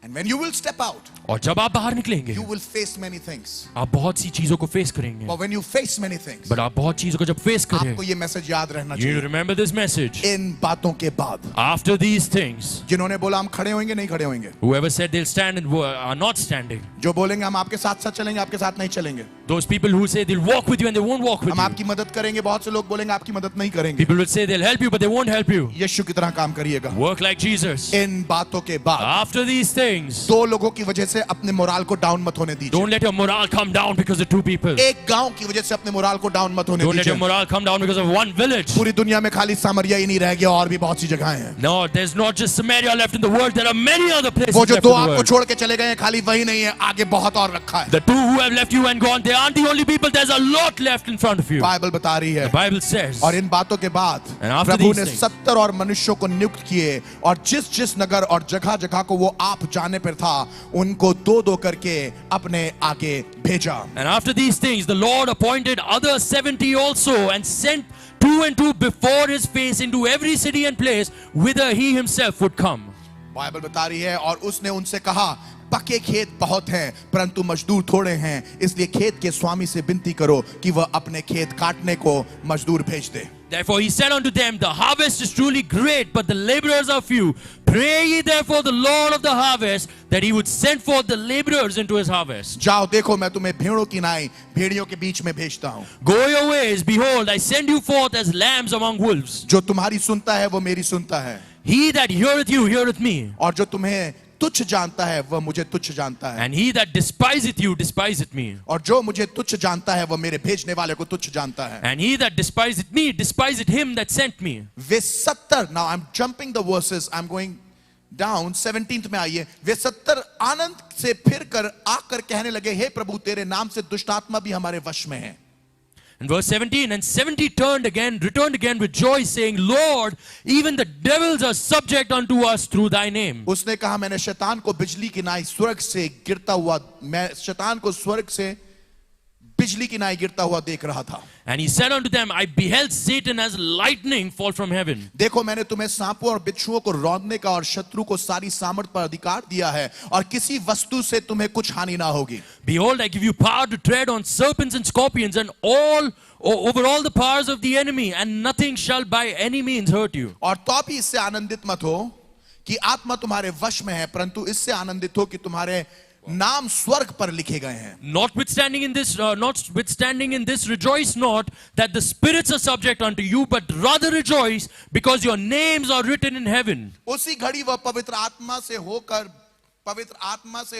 And when you will step out, और जब आप बाहर निकलेंगे, you will face many things. आप बहुत सी चीजों को फेस करेंगे. But when you face many things, but आप बहुत चीजों को जब फेस करें, आपको ये मैसेज याद रहना you चाहिए। remember this message. इन बातों के बाद, After these things, जिन्होंने बोला हम खड़े होंगे नहीं खड़े होंगे, whoever said they'll stand and are not standing, जो बोलेंगे हम आपके साथ साथ चलेंगे, आपके साथ नहीं चलेंगे, those people who say they'll walk with you and they won't walk with हम you, आपकी मदद करेंगे, बहुत से लोग बोलेंगे आपकी मदद नहीं करेंगे। people will say they'll help you but they won't help you. यीशु की तरह काम करिएगा। Work like Jesus. इन बातों के बाद After these things, दो लोगों की वजह से अपने मोराल को डाउन मत होने दीजिए। don't let your morale come down because of two people. एक गांव की वजह से अपने मोराल को डाउन मत होने Don't let your दीजिए। morale come down because of one village. पूरी दुनिया में खाली सामरिया ही नहीं रह गया, और भी बहुत सी जगहें हैं। No, there's not just Samaria left in the world. There are many other places वो जो left in दो the आपको world. छोड़ के चले गए हैं, खाली वही नहीं है, आगे बहुत और रखा है। The two who have left you and gone, they aren't the only people. There's a lot left in front of you. Bible बता रही है। The Bible says, और इन बातों के बाद And after प्रभु these ने things, 70 और मनुष्यों को नियुक्त किए, और जिस जिस नगर और जगह जगह को वो आप जाने पर था, उनको दो दो करके अपने आगे भेजा। and after these things, the Lord appointed other 70 also and sent 2 and 2 before his face into every city and place whither he himself would come. Bible बता रही है, और उसने उनसे कहा, पके खेत बहुत हैं परंतु मजदूर थोड़े हैं, इसलिए खेत के स्वामी से विनती करो कि वह अपने खेत काटने को मजदूर भेज दे। Therefore he said unto them, the harvest is truly great, but the laborers are few. Pray ye therefore the Lord of the harvest that he would send forth the laborers into his harvest. जाओ देखो, मैं तुम्हें भेड़ों की नाई भेड़ियों के बीच में भेजता हूँ। Go your ways, behold, I send you forth as lambs among wolves. जो तुम्हारी सुनता है वो मेरी सुनता है, He that heareth you heareth me, और जो तुम्हें तुच्छ जानता है वह मुझे तुच्छ जानता है, and he that despiseth you despiseth me, और जो मुझे तुच्छ जानता है वह मेरे भेजने वाले को तुच्छ जानता है। and he that despiseth me despiseth him that sent me. Way 70, now I'm jumping the verses, I'm going down, 17th में आइए। वे 70 आनंद से फिर कर आकर कहने लगे, हे प्रभु तेरे नाम से दुष्टात्मा भी हमारे वश में है। In verse 17, and 70 returned again with joy, saying, Lord, even the devils are subject unto us through thy name. उसने कहा, मैंने शैतान को बिजली की नाई स्वर्ग से गिरता हुआ, मैं शैतान को स्वर्ग से बिजली की नाई गिरता हुआ देख रहा था। And he said unto them, I beheld Satan as lightning fall from heaven. देखो मैंने तुम्हें सांपों और बिच्छुओं को रौंदने का और शत्रु को सारी सामर्थ पर अधिकार दिया है, और किसी वस्तु से तुम्हें कुछ हानि ना होगी। Behold, I give you power to tread on serpents and scorpions and over all the powers of the enemy, and nothing shall by any means hurt you. और तो भी इससे आनंदित मत हो कि आत्मा तुम्हारे वश में है, परंतु इससे आनंदित हो कि तुम्हारे नाम स्वर्ग पर लिखे गए हैं। Notwithstanding in this, rejoice not that the spirits are subject unto you, but rather rejoice because your names are written in heaven. उसी घड़ी वह पवित्र आत्मा से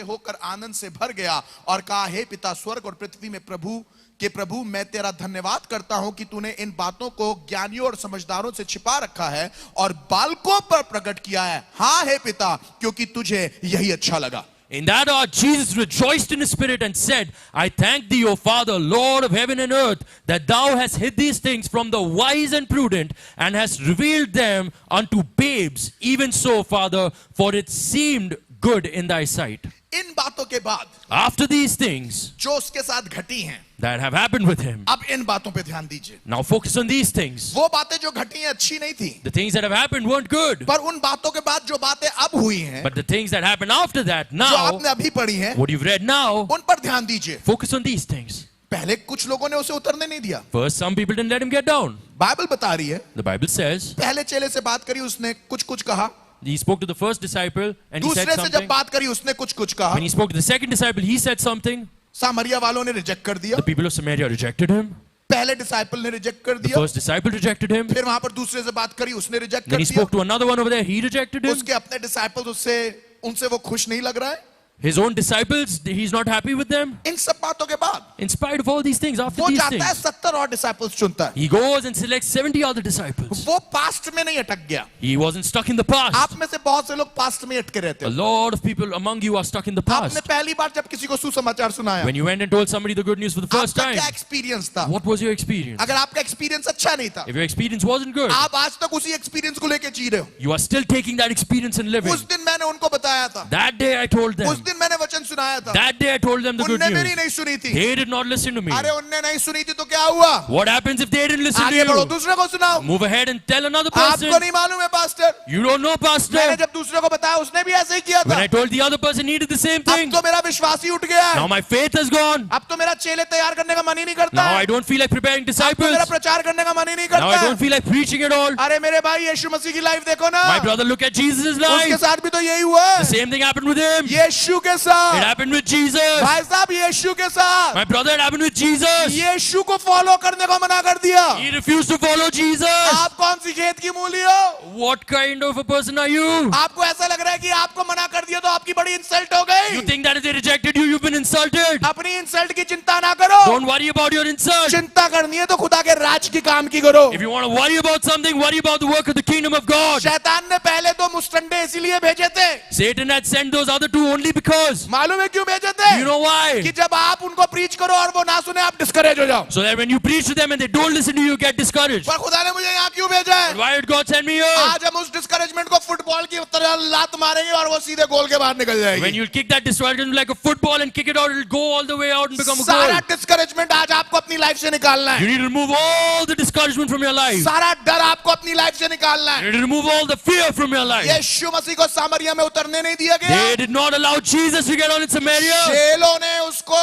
होकर आनंद से भर गया और कहा, हे पिता, स्वर्ग और पृथ्वी में प्रभु कि प्रभु मैं तेरा धन्यवाद करता हूं कि तूने इन बातों को ज्ञानियों और समझदारों से छिपा रखा है और बालकों पर प्रकट किया है। हाँ हे पिता, क्योंकि तुझे यही अच्छा लगा। In that hour, Jesus rejoiced in his spirit and said, I thank thee, O Father, Lord of heaven and earth, that thou hast hid these things from the wise and prudent and hast revealed them unto babes. Even so, Father, for it seemed good in thy sight. इन बातों के बाद After these things जो उसके साथ घटी हैं, that have happened with him, अब इन बातों पे ध्यान दीजिए। now focus on these things. वो बातें जो घटी हैं अच्छी नहीं थी, The things that have happened weren't good, पर उन बातों के बाद जो बातें अब हुई हैं, but the things that happened after that, जो now, आपने अभी पढ़ी हैं, what you've read now, उन पर ध्यान दीजिए। focus on these things. पहले कुछ लोगों ने उसे उतरने नहीं दिया। First, some people didn't let him get down. Bible बता रही है, The Bible says, पहले चेले से बात करी, उसने कुछ कुछ कहा। he spoke to the first disciple and he said दूसरे से जब something. बात करी, उसने कुछ कुछ कहा। When he spoke to the second disciple, he said something. सामरिया वालों ने रिजेक्ट कर दिया। The people of Samaria rejected him. पहले डिसाइपल ने रिजेक्ट कर The दिया। first disciple rejected him. फिर वहां पर दूसरे से बात करी, उसने रिजेक्ट Then कर he दिया। spoke to another one over there. He rejected him. उसके अपने डिसाइपल्स उनसे वो खुश नहीं लग रहा है। His own disciples, he's not happy with them. इन सब बातों के बाद In spite of all these things, after वो these जाता है things, 70 और डिसाइपल्स चुनता है। he goes and selects 70 other disciples. वो पास्ट में नहीं अटक गया। He wasn't stuck in the past. आप में से बहुत से लोग पास्ट में अटके रहते A हैं। lot of people among you are stuck in the आपने past. पहली बार जब किसी को सुसमाचार सुनाया, When you went and told somebody the good news for the first आपका time, क्या एक्सपीरियंस था? what was your experience? अगर आपका एक्सपीरियंस अच्छा नहीं था, If your experience wasn't good, आप आज तक उसी एक्सपीरियंस को लेके जी रहे हो। you are still taking that experience and living. उस दिन मैंने उनको बताया था, That day I told उस them. दिन मैंने वचन सुनाया था, That day I told them the good उनने मेरी news. नहीं सुनी थी। They did not listen to me. अरे उनने नहीं सुनी थी तो क्या हुआ? What happens if they didn't listen to आगे बढ़ो, you? दूसरे को सुनाओ। Move ahead and tell another आपको person. नहीं मालूम है पास्टर, You don't know, मैंने pastor. जब दूसरे को बताया उसने भी ऐसे ही किया When था। I told the other person he did the same अब thing. तो मेरा विश्वास ही उठ गया है। Now my faith has gone. अब तो मेरा चेले तैयार करने का मन ही नहीं करता Now है। I don't feel like preparing अब तो disciples. मेरा प्रचार करने का मन ही नहीं Now I करता don't है। feel like preaching at all. अरे मेरे भाई यीशु मसीह की लाइफ देखो ना, My brother, look at Jesus' उसके life. साथ भी तो यही हुआ The है। same thing happened with him. यीशु के It साथ, happened with Jesus. भाई साहब यीशु के साथ, My brother, it happened with Jesus. यीशु को फॉलो करने को मना कर दिया। He refused to follow Jesus. आप कौन सी खेत की मूली हो? What kind of a person are you? आपको ऐसा लग रहा है कि आपको मना कर दिया तो आपकी बड़ी इंसल्ट हो गई। You think that if they rejected you, you've been insulted. अपनी इंसल्ट की चिंता ना करो, Don't worry about your insult. चिंता करनी है तो खुदा के राज की काम की करो। If you want to worry about something, worry about the work of the kingdom of God. शैतान ने पहले तो मुस्टंडे इसीलिए भेजे थे, Satan had sent those other two only because. मालूम है क्यों भेजे थे? You know why? कि जब आप उनको प्रीच करो और वो ना सुने आप डिस्करेज हो जाओ। So that when you preach to them and they don't listen to you, get discouraged. पर खुदा ने मुझे यहाँ क्यों भेजा है? But why did God send me here? आज हम उस डिस्करेजमेंट को फुटबॉल की तरह लात मारेंगे और वो सीधे गोल के बाहर निकल When जाएगी। you'll kick that discouragement like a football and kick it out, it'll go all the way out and become a सारा goal. डिस्करेजमेंट आज आपको अपनी लाइफ से निकालना You है। need to remove all the discouragement from your life. सारा डर आपको अपनी लाइफ से निकालना You है। need to remove all the fear from your life. यीशु मसीह को सामरिया में उतरने नहीं दिया They गया। did not allow Jesus to get on in Samaria. चेलों ने उसको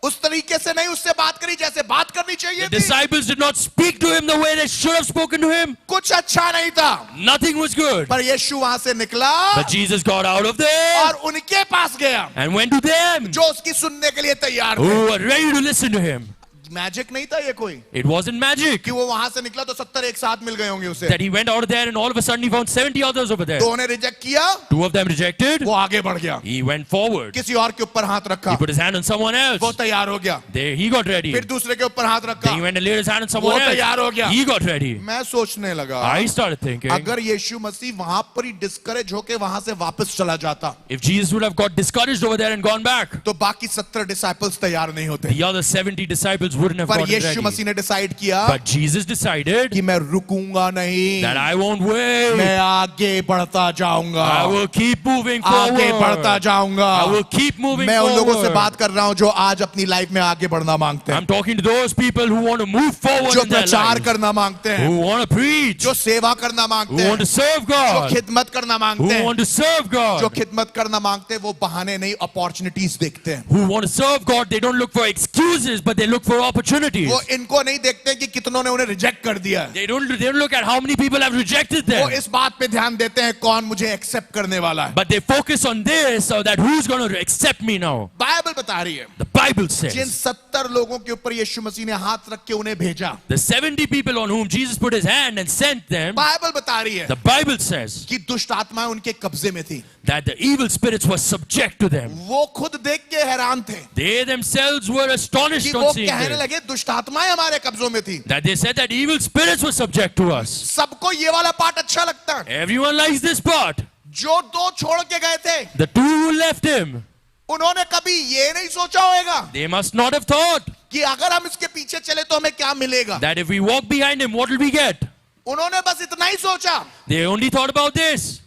उस तरीके से नहीं उससे बात करी जैसे बात करनी चाहिए The थी। disciples did not speak to him the way they should have spoken to him. कुछ अच्छा नहीं था, Nothing was good. पर यीशु वहां से निकला But Jesus got out of there और उनके पास गया and went to them जो उसकी सुनने के लिए तैयार who थे। were ready to listen to him. Magic नहीं था ये कोई It wasn't magic कि वो वहां से निकला तो 70 एक साथ मिल गए होंगे उसे। that he went out of there and all of a sudden he found 70 others over there. दो ने रिजेक्ट किया, 2 of them rejected. वो आगे बढ़ गया, He went forward. किसी और के ऊपर हाथ रखा, He put his hand on someone else. वो तैयार हो गया, There he got ready. फिर दूसरे के ऊपर हाथ रखा, Then he went and laid his hand on वो someone तैयार हो else. गया। He got ready. मैं सोचने लगा I started thinking, अगर यीशु मसीह वहां पर ही डिस्करेज होके वहां से वापस चला जाता if Jesus would have got discouraged over there and gone back, तो बाकी 70 डिसाइपल्स तैयार नहीं होते। the other 70 disciples wouldn't have पर gotten यीशु ready. मसीह ने डिसाइड किया But Jesus decided कि मैं रुकूंगा नहीं, that I won't wait. मैं आगे बढ़ता जाऊंगा, I will keep moving आगे बढ़ता forward. जाऊंगा। I will keep moving मैं उन लोगों से forward. बात कर रहा हूं जो आज अपनी लाइफ में आगे बढ़ना मांगते हैं, I'm talking to those people who want to move forward जो in their प्रचार lives, करना मांगते हैं, who want to preach, जो सेवा करना who मांगते हैं, want to serve जो God, खिदमत करना who मांगते हैं, want to serve जो God, खिदमत करना मांगते हैं वो बहाने नहीं अपॉर्चुनिटीज देखते हैं। who want to serve God. They don't look for excuses, but they look for opportunities. वो इनको नहीं देखते कि कितनों ने उन्हें रिजेक्ट कर दिया है, They don't look at how many people have rejected वो them, इस बात पे ध्यान देते हैं कौन मुझे एक्सेप्ट करने वाला है। but they focus on this, so that who's going to accept me now. Bible बता रही है The Bible जिन says 70 लोगों के ऊपर यीशु मसीह ने हाथ रख के उन्हें भेजा, the 70 people on whom Jesus put his hand and sent them, Bible बता रही है the Bible says कि दुष्ट आत्माएं उनके कब्जे में थी। that the evil spirits were subject to them. वो खुद देख के हैरान थे They themselves were कि astonished वो on seeing कहने said. लगे दुष्ट आत्माएं हमारे कब्जों में थी। That they said that evil spirits were subject to us. सबको ये वाला पार्ट अच्छा लगता है। Everyone likes this part. जो दो छोड़ के गए थे, The two who left him, उन्होंने कभी ये नहीं सोचा होगा they must not have thought कि अगर हम इसके पीछे चले तो हमें क्या मिलेगा। that if we walk behind him, what will we get? उन्होंने बस इतना ही सोचा They only thought about this.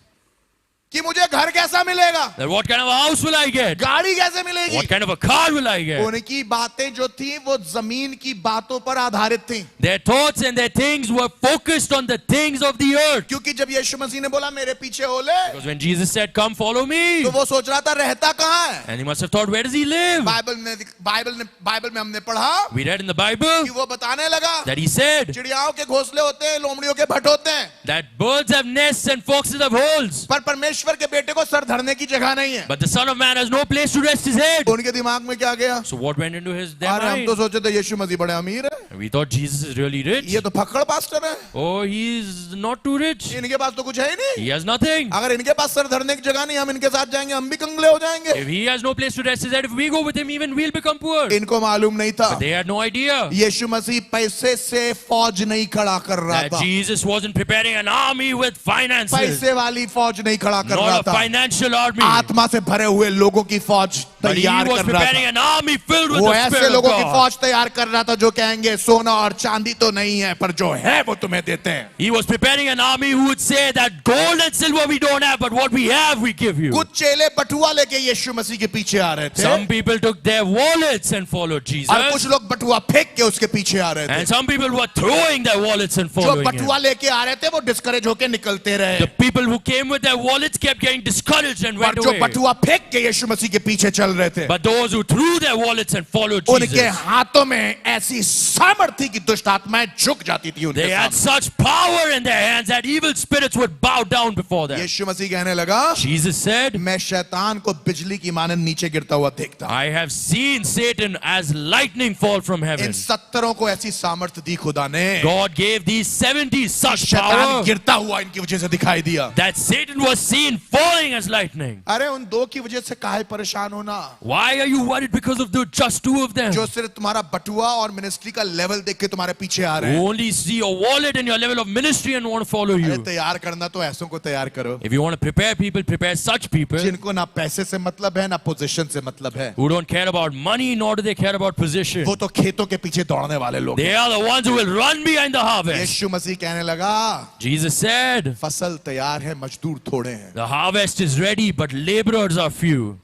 कि मुझे घर कैसा मिलेगा, That what kind of a house will I get? गाड़ी कैसे मिलेगी। What kind of a car will I get? उनकी बातें जो थी वो जमीन की बातों पर आधारित थी। Their thoughts and their things were focused on the things of the earth. क्योंकि जब यीशु मसीह ने बोला मेरे पीछे हो ले, Because when Jesus said, "Come, follow me," तो वो सोच रहा था रहता कहाँ है। and he must have thought, "Where does he live?" Bible में हमने पढ़ा We read in the Bible कि वो बताने लगा that he said चिड़ियाओं के घोंसले होते हैं, लोमड़ियों के भट्ट होते हैं, that birds have nests and foxes have holes, पर परमेश्वर के बेटे को सर धरने की जगह नहीं है। but the Son of Man has no place to rest his head. उनके दिमाग में क्या गया, So what went into their अरे हम mind? तो सोचे थे यीशु मसीह बड़े अमीर है, We thought Jesus is really rich. ये तो फक्कड़ पास्टर है, Oh, he's not too rich. इनके पास तो कुछ है ही नहीं। He has nothing. अगर इनके पास सर धरने की जगह नहीं, हम इनके साथ जाएंगे हम भी कंगले हो जाएंगे। If he has no place to rest his head, if we go with him, even we'll become poor. इनको मालूम नहीं था But they had no idea यीशु मसीह पैसे से फौज नहीं खड़ा कर रहा that था, Jesus wasn't preparing an army with finances, पैसे वाली फौज नहीं खड़ा कर रहा not a था, financial army, आत्मा से भरे हुए लोगों की फौज but he तैयार was कर रहा preparing था। an army filled with वो the ऐसे Spirit of लोगों की God. फौज तैयार कर रहा था जो कहेंगे सोना और चांदी तो नहीं है पर जो है वो तुम्हें देते हैं। He was preparing an army who would say that gold and silver we don't have, but what we have we give you. कुछ चेले बटुआ लेके यीशु मसीह के पीछे आ रहे थे, Some people took their wallets and followed Jesus, और कुछ लोग बटुआ फेंक के उसके पीछे आ रहे थे। and some people were throwing their wallets and जो following बटुआ him. लेके आ रहे थे वो डिस्करेज होके निकलते रहे, The people who came with their wallets kept getting discouraged and और went जो away. बटुआ फेंक के यीशु मसीह के पीछे चल रहे थे But those who threw their wallets and followed उनके Jesus, हाथों में ऐसी सामर्थ थी कि दुष्ट आत्माएं झुक जाती थी उनके they had सामने। such power in their hands that evil spirits would bow down before them. यीशु मसीह कहने लगा Jesus said, मैं शैतान को बिजली की मानन नीचे गिरता हुआ देखता हूं। I have seen Satan as lightning fall from heaven. इन 70 को ऐसी सामर्थ दी खुदा ने, God gave these 70 such शैतान power गिरता हुआ इनकी वजह से दिखाई दिया। that Satan was seen falling as lightning. अरे उन दो की वजह से काहे परेशान होना, Why are you worried because of the just two of them? जो सिर्फ तुम्हारा बटुआ और मिनिस्ट्री का लेवल देख के तुम्हारे पीछे आ रहे Who हैं। only see your wallet and your level of ministry and want to follow अरे you. तैयार करना तो ऐसों को तैयार करो If you want to prepare people, prepare such people जिनको ना पैसे से मतलब है ना पोजीशन से मतलब है, who don't care about money nor do they care about position. वो तो खेतों के पीछे दौड़ने वाले लोग They हैं। are the ones who will run behind the harvest. यीशु मसीह कहने लगा Jesus said, फसल तैयार है मजदूर थोड़े हैं। the harvest is ready, but laborers are few.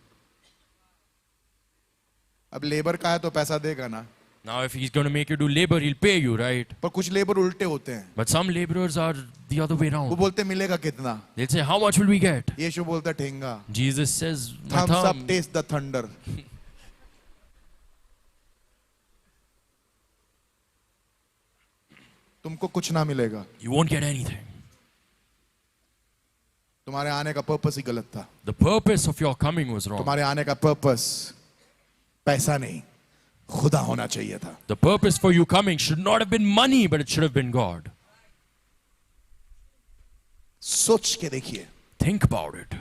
अब लेबर का है तो पैसा देगा ना, Now, if he's going to make you do labor, he'll pay you, right? पर कुछ लेबर उल्टे होते हैं, But some laborers are the other way वो around. बोलते मिलेगा कितना, They'll say, how much will we get? यीशु बोलता ठेंगा, Jesus says, my thumbs up thumb. Taste the thunder. तुमको कुछ ना मिलेगा, You won't get anything. तुम्हारे आने का पर्पस ही गलत था। The purpose of your coming was wrong. तुम्हारे आने का पर्पस पैसा नहीं खुदा होना चाहिए था। The purpose for you coming should not have been money, but it should have been God. सोच के देखिए, Think about it.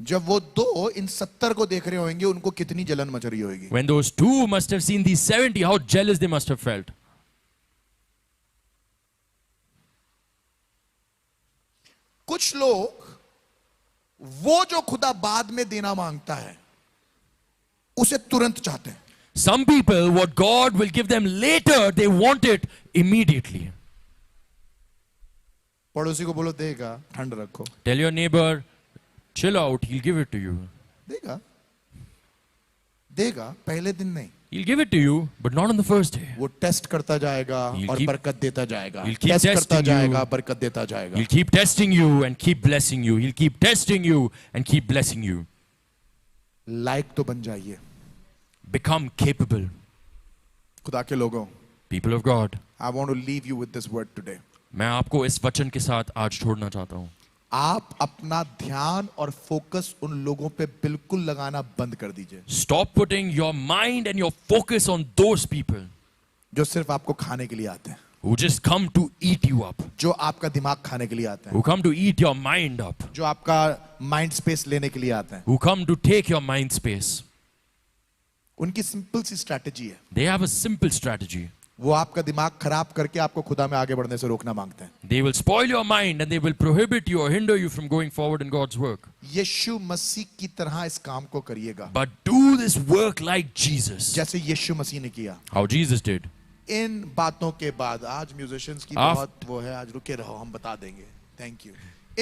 जब वो दो इन 70 को देख रहे होंगे उनको कितनी जलन मच रही होगी। When those two must have seen these 70, how jealous they must have felt. कुछ लोग वो जो खुदा बाद में देना मांगता है उसे तुरंत चाहते हैं। Some people, what God will give them later, they want it immediately. पड़ोसी को बोलो देगा, ठंड रखो। Tell your neighbor, chill out, he'll give it to you. देगा, देगा, पहले दिन नहीं। He'll give it to you, but not on the first day. वो टेस्ट करता जाएगा He'll और keep- बरकत देता जाएगा। He'll keep टेस्ट करता testing you. जाएगा, बरकत देता जाएगा। He'll keep testing you and keep blessing you. He'll keep testing you and keep blessing you. लायक तो बन जाइए। Become capable. खुदा के लोगों, People of God, I want to leave you with this word today. मैं आपको इस वचन के साथ आज छोड़ना चाहता हूँ. आप अपना ध्यान और फोकस उन लोगों पे बिल्कुल लगाना बंद कर दीजिए Stop putting your mind and your focus on those people जो सिर्फ आपको खाने के लिए आते हैं, who just come to eat you up, जो आपका दिमाग खाने के लिए आते हैं, who come to eat your mind up, जो आपका माइंड स्पेस लेने के लिए आते हैं। who come to take your mind space. उनकी सिंपल सी स्ट्रैटेजी है, They have a simple strategy. वो आपका दिमाग खराब करके आपको खुदा में आगे बढ़ने से रोकना मांगते हैं। They will spoil your mind and they will prohibit you or hinder you from going forward in God's work. यीशु मसीह की तरह इस काम को करिएगा, But do this work like Jesus, जैसे यीशु मसीह ने किया। how Jesus did. इन बातों के बाद, आज म्यूजिशियंस की Af- बहुत वो है, आज रुके रहो, हम बता देंगे। Thank you.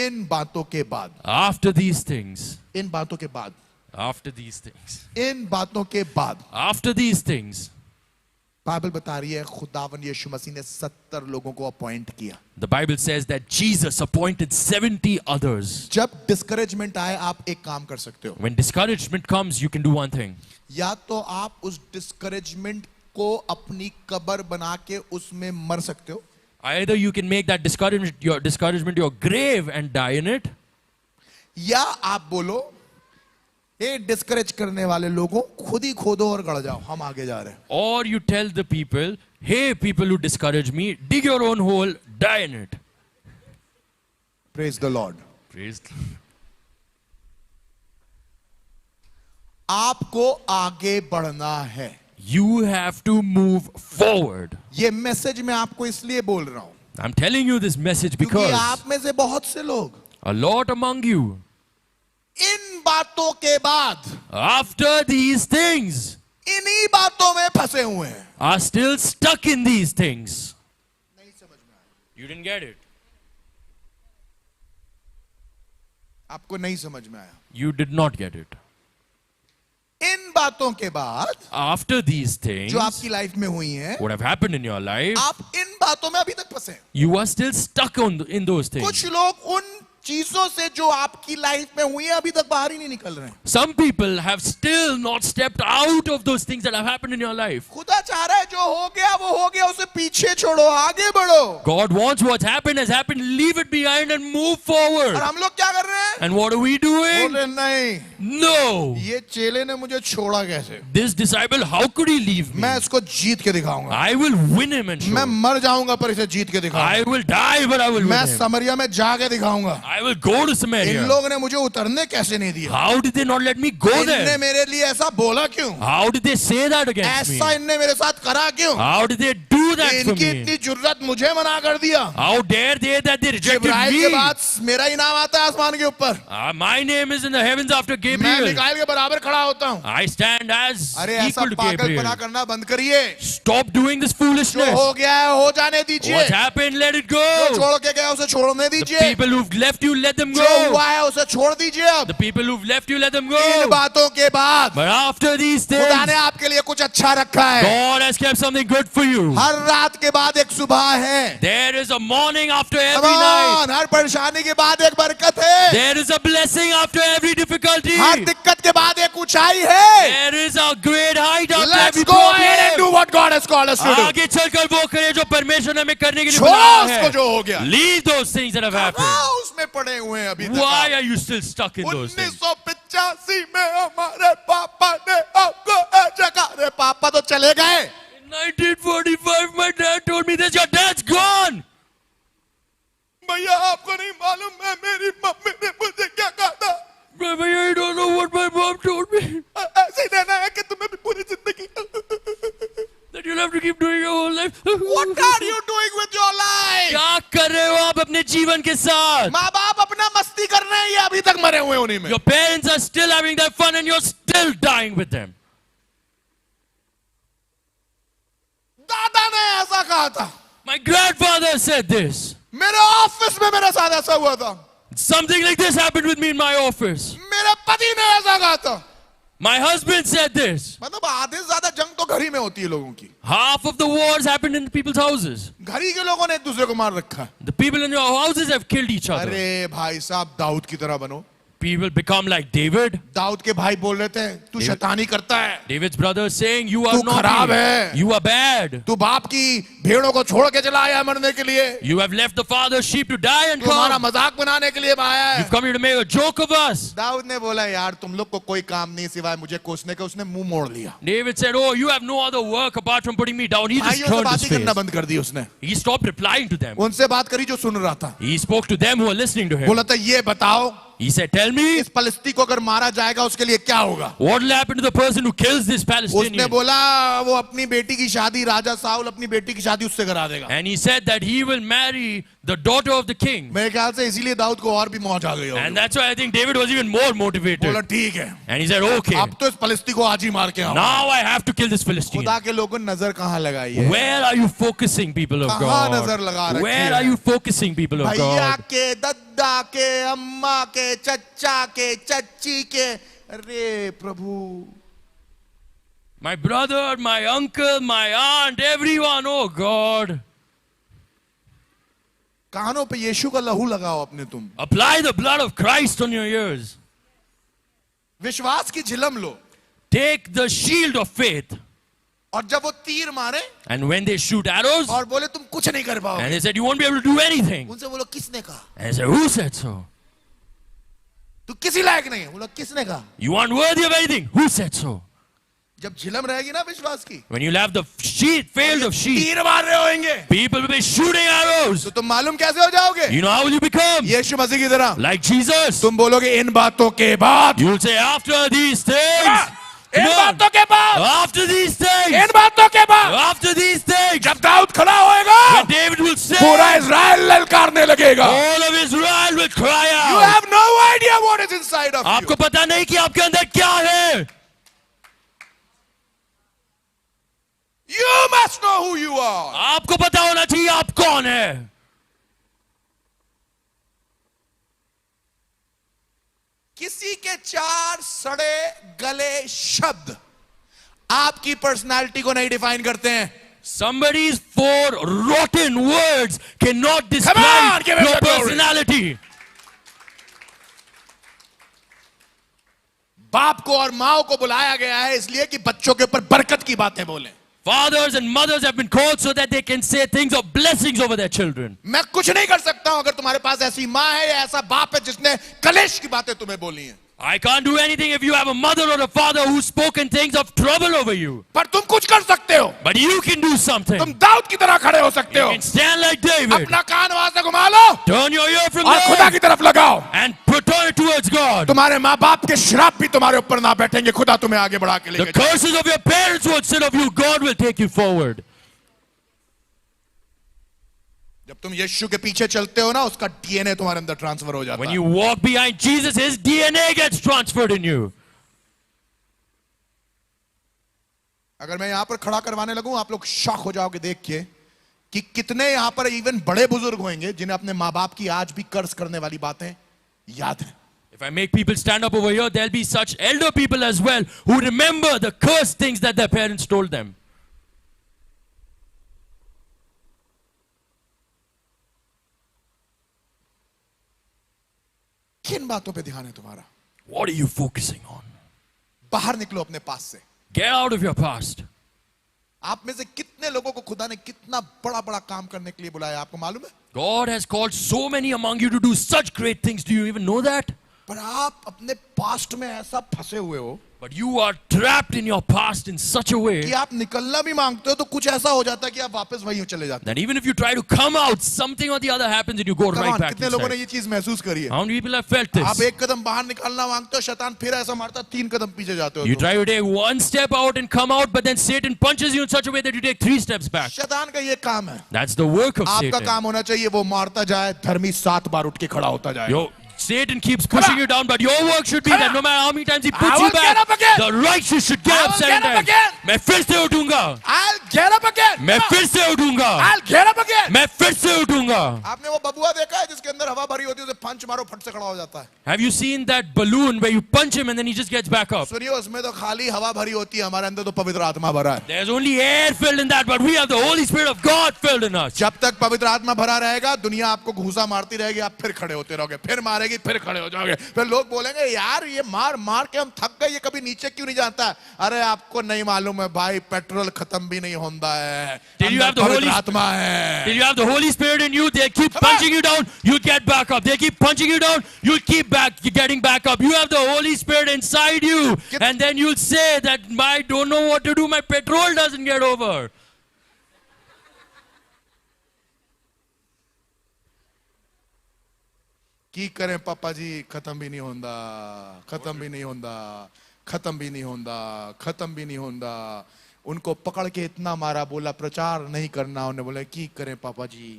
इन बातों के बाद, After these things, इन बातों के बाद, after these things, इन बातों के बाद, after these things, बाइबल बता रही है खुदावन यीशु मसीह ने 70 लोगों को अपॉइंट किया। the Bible says that Jesus appointed 70 others. जब डिस्करेजमेंट आए, आप एक काम कर सकते हो, When discouragement comes, you can do one thing. या तो आप उस डिस्करेजमेंट को अपनी कब्र बना के उसमें मर सकते हो, Either you can make that discouragement your grave and die in it, या आप बोलो ये डिस्करेज करने वाले लोगों खुद ही खोदो और गड़ जाओ, हम आगे जा रहे हैं। or you tell the people, hey, people who discourage me, dig your own hole, die in it. Praise the Lord. Praise the आपको आगे बढ़ना है। You have to move forward. ये मैसेज मैं आपको इसलिए बोल रहा हूं I'm telling you this message क्योंकि because आप में से बहुत से लोग a lot among you, इन बातों के बाद after these things, इन्हीं बातों में फंसे हुए हैं। are still stuck in these things. नहीं समझ में आया, You didn't get it. आपको नहीं समझ में आया। You did not get it. इन बातों के बाद After these things, जो आपकी लाइफ में हुई हैं, what have happened in your life, आप इन बातों में अभी तक फंसे हैं। you are still stuck in those things. कुछ लोग उन चीजों से जो आपकी लाइफ में हुई है अभी तक बाहर ही नहीं निकल रहे हैं। Some people have still not stepped out of those things that have happened in your life. खुदा चाह रहा है जो हो गया वो हो गया, उसे पीछे छोड़ो, आगे बढ़ो। God wants what's happened has happened, leave it behind and move forward. और हम लोग क्या कर रहे हैं? And what are we doing? बोले नहीं, No. ये चेले ने मुझे छोड़ा कैसे? This disciple, how could he leave me? मैं इसको जीत के दिखाऊंगा। I will win him and show मैं him. मर जाऊंगा पर इसे जीत के I दिखाऊंगा। will die, but I will win मैं him. समरिया में जाके दिखाऊंगा। I will go to in Samaria. लोगों ने मुझे उतरने कैसे नहीं दिया? How did they not let me go इनने there? मेरे लिए ऐसा बोला क्यों? How did they say that against me? ऐसा इनने मेरे साथ करा क्यों? How did they do that for इनकी me? इतनी जुर्रत मुझे मना कर दिया। How dare they that they rejected जिब्राइल के me? बाद मेरा इनाम आता है आसमान के ऊपर। My name is in the heavens after मैं Gabriel. मिकाएल के बराबर खड़ा होता हूँ। I stand as अरे ऐसा equal to पागलपना Gabriel. करना बंद करिए। Stop doing this जो foolishness. हो गया है हो जाने दीजिए। What's happened, let it जो go. छोड़ के गया उसे छोड़ने The दीजिए। people who've left you, let them जो go. हुआ है उसे छोड़ दीजिए अब। The people who've left you, let them in go. बातों के बाद But after these खुदा things, ने आपके लिए कुछ अच्छा रखा है। God has kept something good for you. हर रात के बाद एक सुबह है। There is a morning after Come every night. on, हर परेशानी के बाद एक बरकत है। There is a blessing after every difficulty. हर दिक्कत के बाद एक ऊंचाई है। There is a great height after Let's every go ahead and do problem. what God has called us to do. आगे चलकर वो करें जो परमेश्वर ने हमें करने के लिए छोड़ो बुलाया उसको है. जो हो गया। Leave those things that have happened. हाँ, उसमें पड़े हुए हैं अभी तक। Why are you still stuck in those things? 1985 में हमारे पापा ने आपको जगह, अरे पापा तो चले गए। In 1945, my dad told me this. Your dad's gone. भैया आपको नहीं मालूम है मेरी मम्मी ने मुझे क्या कहा था? I don't know what my mom told me. ऐसे ही रहना है कि तुम्हें भी पूरी जिंदगी। That you'll have to keep doing your whole life. What are you doing with your life? क्या कर रहे हो आप अपने जीवन के साथ? माँ बाप अपना मस्ती कर रहे हैं, ये अभी तक मरे हुए हैं उन्हीं में। Your parents are still having their fun and you're still dying with them. दादा ने ऐसा कहा था। My grandfather said this. मेरे ऑफिस में मेरे साथ ऐसा हुआ था। Something like this happened with me in my office. मेरे पति ने ऐसा कहा था। My husband said this. मतलब आधे से ज्यादा जंग तो घर ही में होती है लोगों की। Half of the wars happened in people's houses. घर ही के लोगों ने एक दूसरे को मार रखा है। The people in your houses have killed each other. अरे भाई साहब दाऊद की तरह बनो। People become like David. Dawood के भाई बोल रहे थे तू शैतानी करता है, David's brother saying, you are तू खराब naughty. है। You are bad. तू बाप की भेड़ों को छोड़ के चला आया मरने के लिए, You have left the father's sheep to die and तू हमारा come. मजाक बनाने के लिए आया है। You've come here to make a joke of us. Dawood ने बोला यार तुम लोग को कोई काम नहीं सिवाय मुझे कोसने का, उसने मुंह मोड़ लिया। David said, oh, you have no other work apart from putting me down. He just भाइयों से turned बात his ही करना face. बंद कर दी उसने, He stopped replying to them. उनसे बात करी जो सुन रहा था। He spoke to them who were listening to him. बोला था ये बताओ He said, tell me, इस फलस्ती को अगर मारा जाएगा उसके लिए क्या होगा? what will happen to the person who kills this उसने Palestinian? बोला वो अपनी बेटी की शादी, राजा साउल अपनी बेटी की शादी उससे करा देगा। And he said that he will marry the daughter of the king. मेरे ख्याल से इसीलिए दाऊद को और भी मौज आ गई होगी। And that's why I think David was even more बोला motivated. ठीक है, And he said, okay, अब तो इस फलस्ती को आज ही मार के आओ। now I have to kill this Philistine. खुदा के लोगों ने नजर कहाँ लगाई है? Where are you focusing, people of कहाँ नजर God? लगा रखी Where है? are you focusing, people of भैया God? के, दद्दा के, अम्मा के, चच्चा के, चच्ची के, अरे प्रभु। My brother, my uncle, my aunt, everyone, oh God. कानों पे यीशु का लहू लगाओ अपने तुम, Apply the blood of Christ on your ears. विश्वास की झिलम लो, Take the shield of faith. और जब वो तीर मारे And when they shoot arrows, और बोले तुम कुछ नहीं कर पाओगे, and they said, you won't be able to do anything. उनसे बोलो किसने कहा? And they said, who said so? तू किसी लायक नहीं है, बोलो किसने कहा? You aren't worthy of anything. Who said so? जब झिलम रहेगी ना विश्वास की, When you'll have the field of sheep, तीर मार रहे होंगे, people will be shooting arrows. तो तुम मालूम कैसे हो जाओगे? You know how will you become? यीशु मसीह की तरह Like Jesus. तुम बोलोगे इन बातों के बाद, You'll say, after these things. In No. बातों के बाद, After these things. इन बातों के बाद, After these things. जब दाऊद खड़ा होएगा, When David will say, पूरा इज़राइल ललकारने लगेगा। all of Israel will cry You out. have no idea what is inside of you. आपको पता नहीं कि आपके अंदर क्या है. You must know who you are. आपको पता होना चाहिए आप कौन है. किसी के चार सड़े गले शब्द आपकी पर्सनालिटी को नहीं डिफाइन करते हैं। Somebody's four rotten words cannot on, describe give him your the glory. personality. बाप को और माओ को बुलाया गया है इसलिए कि बच्चों के ऊपर बरकत की बातें बोले। Fathers and mothers have been called so that they can say things of blessings over their children. मैं कुछ नहीं कर सकता हूं अगर तुम्हारे पास ऐसी माँ है या ऐसा बाप है जिसने कलेश की बातें तुम्हें बोली हैं। I can't do anything if you have a mother or a father who's spoken things of trouble over you. पर तुम कुछ कर सकते हो। But you can do something. तुम दाऊद की तरह खड़े हो सकते You हो। can stand like David. अपना कान वहां से घुमा लो Turn your ear from और खुदा there की तरफ लगाओ। and turn it towards God. तुम्हारे माँ बाप के श्राप भी तुम्हारे ऊपर ना बैठेंगे, खुदा तुम्हें आगे बढ़ा के The लेके जाएगा। curses of your parents won't sit of you. God will take you forward. जब तुम यीशु के पीछे चलते हो ना, उसका डीएनए तुम्हारे अंदर ट्रांसफर हो जाता When है। you walk behind Jesus, his DNA gets transferred in you. अगर मैं यहां पर खड़ा करवाने लगूं, आप लोग शॉक हो जाओगे देख के कि कितने यहां पर इवन बड़े बुजुर्ग होंगे जिन्हें अपने माँ बाप की आज भी कर्ज करने वाली बातें याद है। If I make people stand up over here, there'll be such elder people as well who remember the cursed things that their parents told them. किन बातों पे ध्यान है तुम्हारा? What are you focusing on? बाहर निकलो अपने पास से। Get out of your past. आप में से कितने लोगों को खुदा ने कितना बड़ा बड़ा काम करने के लिए बुलाया, आपको मालूम है? God has called so many among you to do such great things. Do you even know that? पर आप अपने पास्ट में ऐसा फंसे हुए हो But you are trapped in your past in such a कि way आप निकलना भी मांगते हो तो कुछ ऐसा हो जाता है कि आप वापस वहीं चले जाते that even if you try to come out, something or the other happens and you go हो। right back कितने लोगों ने inside. ये चीज महसूस करी है? How many people have felt आप this? एक कदम बाहर निकालना मांगते हो, शैतान फिर ऐसा मारता, 3 कदम पीछे जाते हो। You तो। try to take one step out and come out, but then Satan punches you in such a way that you take 3 steps back. शैतान का ये काम है। That's the work of आपका Satan. काम होना चाहिए वो मारता जाए, धर्मी 7 बार उठ के खड़ा होता जाए। Satan keeps pushing you down, but your work should be that no matter how many times he I puts will you get up back, again. the righteous should get I up will 7 get up times. again. मैं फिर से उठूंगा. I'll get up again. मैं फिर से उठूंगा. I'll get up again. मैं फिर से उठूंगा. आपने वो बबुआ देखा है जिसके उसके अंदर हवा भरी होती है, उसे पंच मारो फट से खड़ा हो जाता है। Have you seen that balloon where you punch him and then he just gets back up? सुनिए, उसमें तो खाली हवा भरी होती है, हमारे अंदर तो पवित्र आत्मा भरा है। There's only air filled in that, but we have the Holy Spirit of God filled in us. जब तक पवित्र आत्मा भरा रहेगा, दुनिया आपको घूसा मारती रहेगी, आप फिर खड़े होते रहोगे, फिर मारेगी, फिर खड़े हो जाओगे। फिर लोग बोलेंगे, यार ये मार मार के हम थक गए, ये कभी नीचे क्यों नहीं जाता? अरे आपको नहीं मालूम है भाई, पेट्रोल खत्म भी नहीं होता है, Till you have the पवित्र Holy आत्मा है। Till you have the Holy Spirit in you, they keep punching you down, you get back up. They keep punching you down, you keep getting back up. You have the Holy Spirit inside you, and then you'll say that I don't know what to do. My petrol doesn't get over. की करें पापा जी, खत्म भी नहीं होता, खत्म भी नहीं होता, खत्म भी नहीं होता, खत्म भी नहीं होता। उनको पकड़ के इतना मारा, बोला प्रचार नहीं करना, उन्हें बोला की करें पापा जी,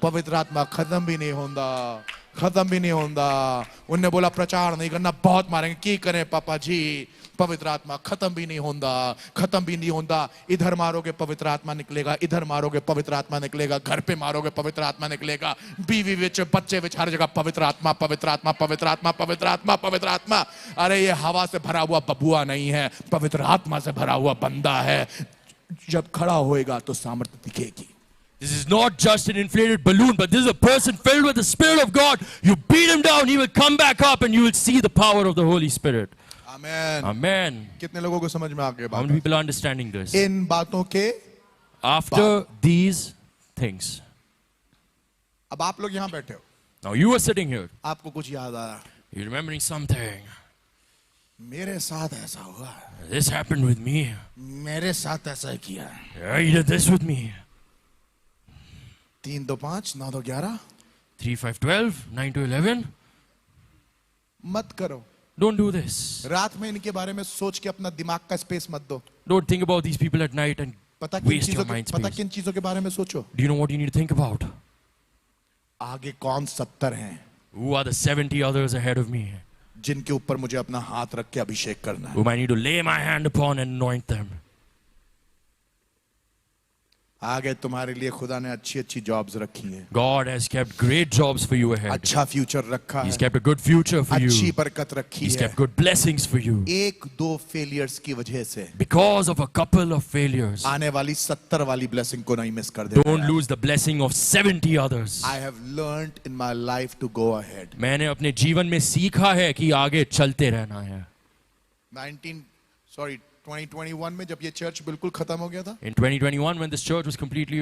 पवित्र आत्मा खत्म भी नहीं होता, खत्म भी नहीं होता। उन्हें बोला प्रचार नहीं करना, बहुत मारेंगे, की करें पापा जी, पवित्र आत्मा खत्म भी नहीं होता, खत्म भी नहीं होता। इधर मारोगे पवित्र आत्मा निकलेगा, इधर मारोगे पवित्र आत्मा निकलेगा, घर पे मारोगे पवित्र आत्मा निकलेगा, बीवी विच, बच्चे विच, हर जगह पवित्र आत्मा, पवित्र आत्मा, पवित्र आत्मा, पवित्र आत्मा, पवित्र आत्मा। अरे ये हवा से भरा हुआ बबुआ नहीं है, पवित्र आत्मा से भरा हुआ बंदा है। जब खड़ा होएगा तो सामर्थ्य दिखेगी। This is not just an inflated balloon, but this is a person filled with the Spirit of God. You beat him down, he will come back up, and you will see the power of the Holy Spirit. Amen. Amen. कितने लोगों को समझ में आ गया How बात? many people are understanding this? इन बातों के After these things. अब आप लोग यहाँ बैठे हो, Now you are sitting here. आपको कुछ याद आया, You're remembering something. मेरे साथ ऐसा हुआ, This happened with me. मेरे साथ ऐसा किया। Yeah, he did this with me. 3 2 5 9 2 11 3, 5, 12, 9 to 11. मत करो। Don't do this. रात में इनके बारे में सोच के अपना दिमाग का स्पेस मत दो। Don't think about these people at night and पता किन waste your चीजों mind के, पता space. किन चीजों के बारे में सोचो? Do you know what you need to think about? आगे कौन 70 हैं Who are the 70 others ahead of me? जिनके ऊपर मुझे अपना हाथ रख के अभिषेक करना है। Whom I need to lay my hand upon and anoint them. आगे तुम्हारे लिए खुदा ने अच्छी अच्छी जॉब्स रखी हैं, God has kept great jobs for you ahead. अच्छा फ्यूचर रखा He's है, kept a good future for अच्छी you. बरकत रखी He's है। kept good blessings for you. 1-2 failures की वजह से Because of a couple of failures, आने वाली 70 वाली ब्लेसिंग को नहीं मिस कर देना। don't lose the blessing of 70 others. I have learned in my life to go ahead. मैंने अपने जीवन में सीखा है कि आगे चलते रहना है। 2021 में जब ये चर्च बिल्कुल खत्म हो गया था, In 2021, when this church was completely